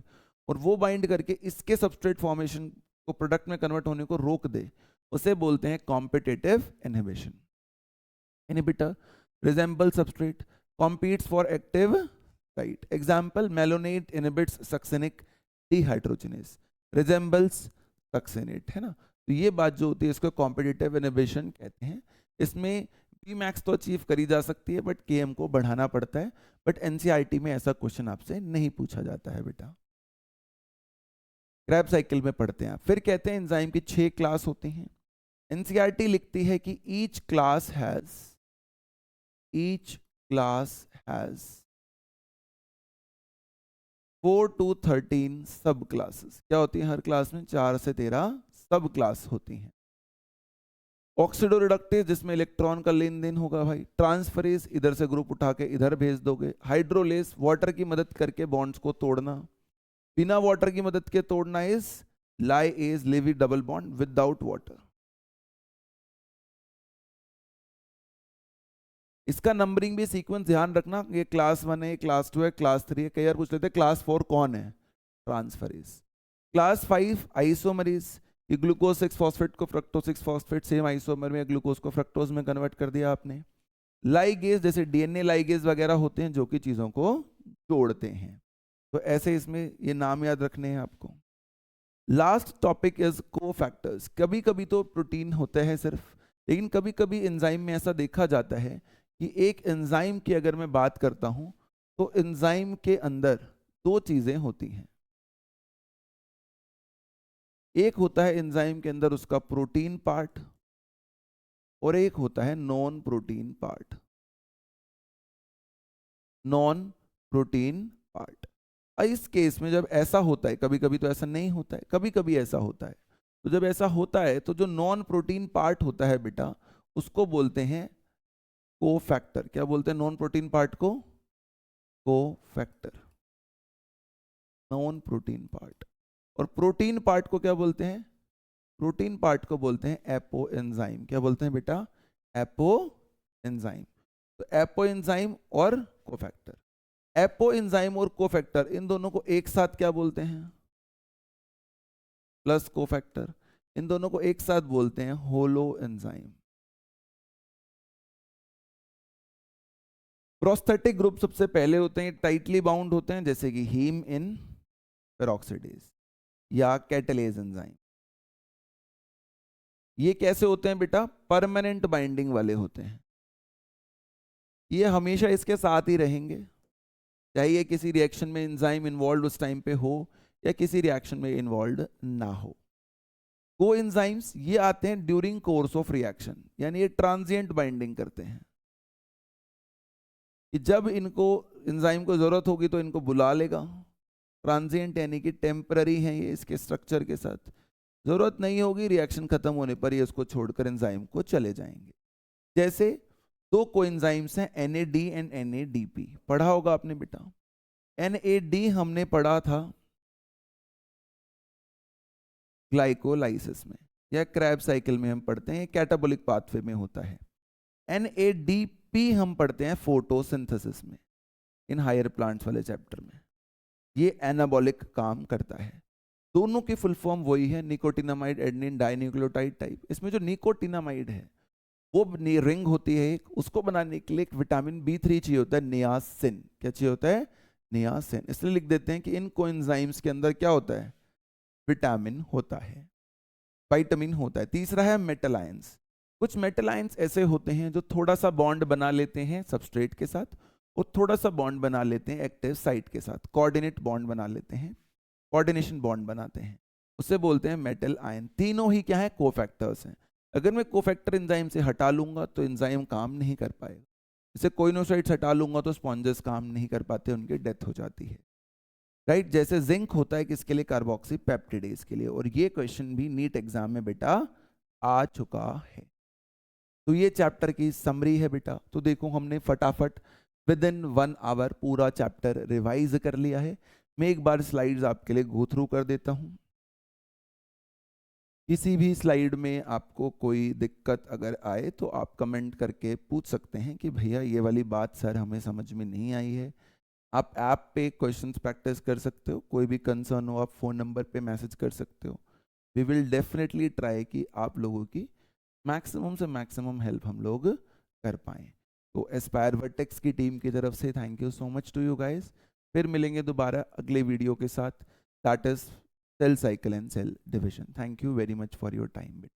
और वो बाइंड करके इसके सबस्ट्रेट फॉर्मेशन को प्रोडक्ट में कन्वर्ट होने को रोक दे, उसे बोलते हैं competitive inhibition. Inhibitor resemble substrate, competes for active site. Example, malonate inhibits succinic dehydrogenase, resembles succinate, है ना। तो ये बात जो होती है इसको कॉम्पिटिटिव इनहिबिशन कहते हैं। इसमें पी मैक्स तो अचीव करी जा सकती है बट केएम को बढ़ाना पड़ता है, बट एनसीईआरटी में ऐसा क्वेश्चन आपसे नहीं पूछा जाता है बेटा। क्रैब साइकिल में पढ़ते हैं। फिर कहते हैं एंजाइम की 6 क्लास होते हैं। एनसीईआरटी लिखती है कि ईच क्लास हैज 4 to 13 सब क्लासेस। क्या होती है हर क्लास में? 4 से 13 सब क्लास होती हैं। ऑक्सीडोरिडक्टेज जिसमें इलेक्ट्रॉन का लेन देन होगा भाई। ट्रांसफरेज इधर से ग्रुप उठा के इधर भेज दोगे। हाइड्रोलेस वाटर की मदद करके बॉन्ड्स को तोड़ना। बिना वाटर की मदद के तोड़ना is lyase leave double bond without water. इसका नंबरिंग भी सीक्वेंस ध्यान रखना, ये क्लास 1 है, ये क्लास 2 है, क्लास 3 है। कई बार पूछ लेते हैं क्लास 4 कौन है? ट्रांसफरेज। क्लास 5 आइसोमरेज, ये ग्लूकोज 6 फॉस्फेट को फ्रक्टोज 6 फॉस्फेट सेम आइसोमर में ग्लूकोज को फ्रक्टोज में कन्वर्ट कर दिया आपने। लाइगेज जैसे डीएनए लाइगेज वगैरह होते हैं जो कि चीजों को जोड़ते हैं। तो ऐसे इसमें ये नाम याद रखने हैं आपको। Last topic is cofactors. कभी कभी तो प्रोटीन होते हैं सिर्फ, लेकिन कभी कभी एंजाइम में ऐसा देखा जाता है कि एक एंजाइम की अगर मैं बात करता हूं तो एंजाइम के अंदर 2 चीजें होती हैं। एक होता है एंजाइम के अंदर उसका प्रोटीन पार्ट और एक होता है non protein part. Non protein part. इस केस में जब ऐसा होता है, कभी कभी तो ऐसा नहीं होता है, कभी कभी ऐसा होता है, तो जब ऐसा होता है तो जो नॉन प्रोटीन पार्ट होता है बेटा उसको बोलते हैं कोफैक्टर। क्या बोलते हैं नॉन प्रोटीन पार्ट को? कोफैक्टर। Non protein part. और प्रोटीन पार्ट को क्या बोलते हैं? प्रोटीन पार्ट को बोलते हैं एपो एंजाइम। क्या बोलते हैं बेटा? Apo enzyme. तो एपो एंजाइम और कोफैक्टर। एपो एंजाइम और कोफैक्टर इन दोनों को एक साथ क्या बोलते हैं? Plus cofactor. इन दोनों को एक साथ बोलते हैं होलो एंजाइम। प्रोस्थेटिक ग्रुप सबसे पहले होते हैं, टाइटली बाउंड होते हैं, जैसे कि हीम इन पेरोक्सिडेज या कैटलेज एंजाइम। ये कैसे होते हैं बेटा? परमानेंट बाइंडिंग वाले होते हैं। ये हमेशा इसके साथ ही रहेंगे, चाहे ये किसी रिएक्शन में एंजाइम इन्वॉल्व उस टाइम पे हो या किसी रिएक्शन में इन्वॉल्व ना हो। को एंजाइम्स ये आते हैं ड्यूरिंग कोर्स ऑफ रिएक्शन, यानी ये ट्रांजिएंट बाइंडिंग करते हैं कि जब इनको एंजाइम को जरूरत होगी तो इनको बुला लेगा। ट्रांजिएंट यानी कि टेम्पररी है ये इसके स्ट्रक्चर के साथ, जरूरत नहीं होगी, रिएक्शन खत्म होने पर ये इसको छोड़कर एंजाइम को चले जाएंगे। जैसे 2 कोएंजाइम्स हैं NAD एंड NADP, पढ़ा होगा आपने बेटा। NAD हमने पढ़ा था ग्लाइकोलाइसिस में या क्रैब साइकिल में हम पढ़ते हैं, कैटाबोलिक पाथवे में होता है। NADP हम पढ़ते हैं फोटोसिंथेसिस में, इन हायर प्लांट्स वाले चैप्टर में। ये एनाबॉलिक काम करता है। दोनों की फुल फॉर्म वही है, निकोटिनामाइड एडेनिन डाइन्यूक्लियोटाइड टाइप। इसमें जो निकोटिनामाइड है वो रिंग होती है एक, उसको बनाने के लिए एक विटामिन B3 चाहिए होता है, नियासिन। क्या चाहिए होता है? नियासिन। इसलिए लिख देते हैं कि इन कोएंजाइम्स के अंदर क्या होता है? विटामिन होता है, विटामिन होता है। तीसरा है मेटल आयंस। कुछ मेटल आयंस ऐसे होते हैं जो थोड़ा सा बॉन्ड बना लेते हैं सबस्ट्रेट के साथ और थोड़ा सा बॉन्ड बना लेते हैं एक्टिव साइट के साथ, कोऑर्डिनेट बॉन्ड बना लेते हैं, कोऑर्डिनेशन बॉन्ड बनाते हैं, उसे बोलते हैं मेटल आयन। तीनों ही क्या है? कोफैक्टर्स हैं। अगर मैं कोफैक्टर एंजाइम से हटा लूंगा तो एंजाइम काम नहीं कर पाएगा। जैसे कोइनोसाइड्स हटा लूंगा तो स्पॉन्जेस काम नहीं कर पाते, उनकी डेथ हो जाती है, राइट। जैसे जिंक होता है किसके लिए? कार्बोक्सी पेप्टिडेज के लिए। और ये क्वेश्चन भी नीट एग्जाम में बेटा आ चुका है। तो ये चैप्टर की समरी है बेटा। तो देखो हमने फटाफट विद इन 1 आवर पूरा चैप्टर रिवाइज कर लिया है। मैं एक बार स्लाइड्स आपके लिए गो थ्रू कर देता हूं। किसी भी स्लाइड में आपको कोई दिक्कत अगर आए तो आप कमेंट करके पूछ सकते हैं कि भैया ये वाली बात सर हमें समझ में नहीं आई है। आप ऐप पे क्वेश्चंस प्रैक्टिस कर सकते हो, कोई भी कंसर्न हो आप फ़ोन नंबर पे मैसेज कर सकते हो। वी विल डेफिनेटली ट्राई कि आप लोगों की मैक्सिमम से मैक्सिमम हेल्प हम लोग कर पाएँ। तो एस्पायर वर्टेक्स की टीम की तरफ से thank you so much to you guys. फिर मिलेंगे दोबारा अगले वीडियो के साथ, that is cell cycle and cell division. Thank you very much for your time.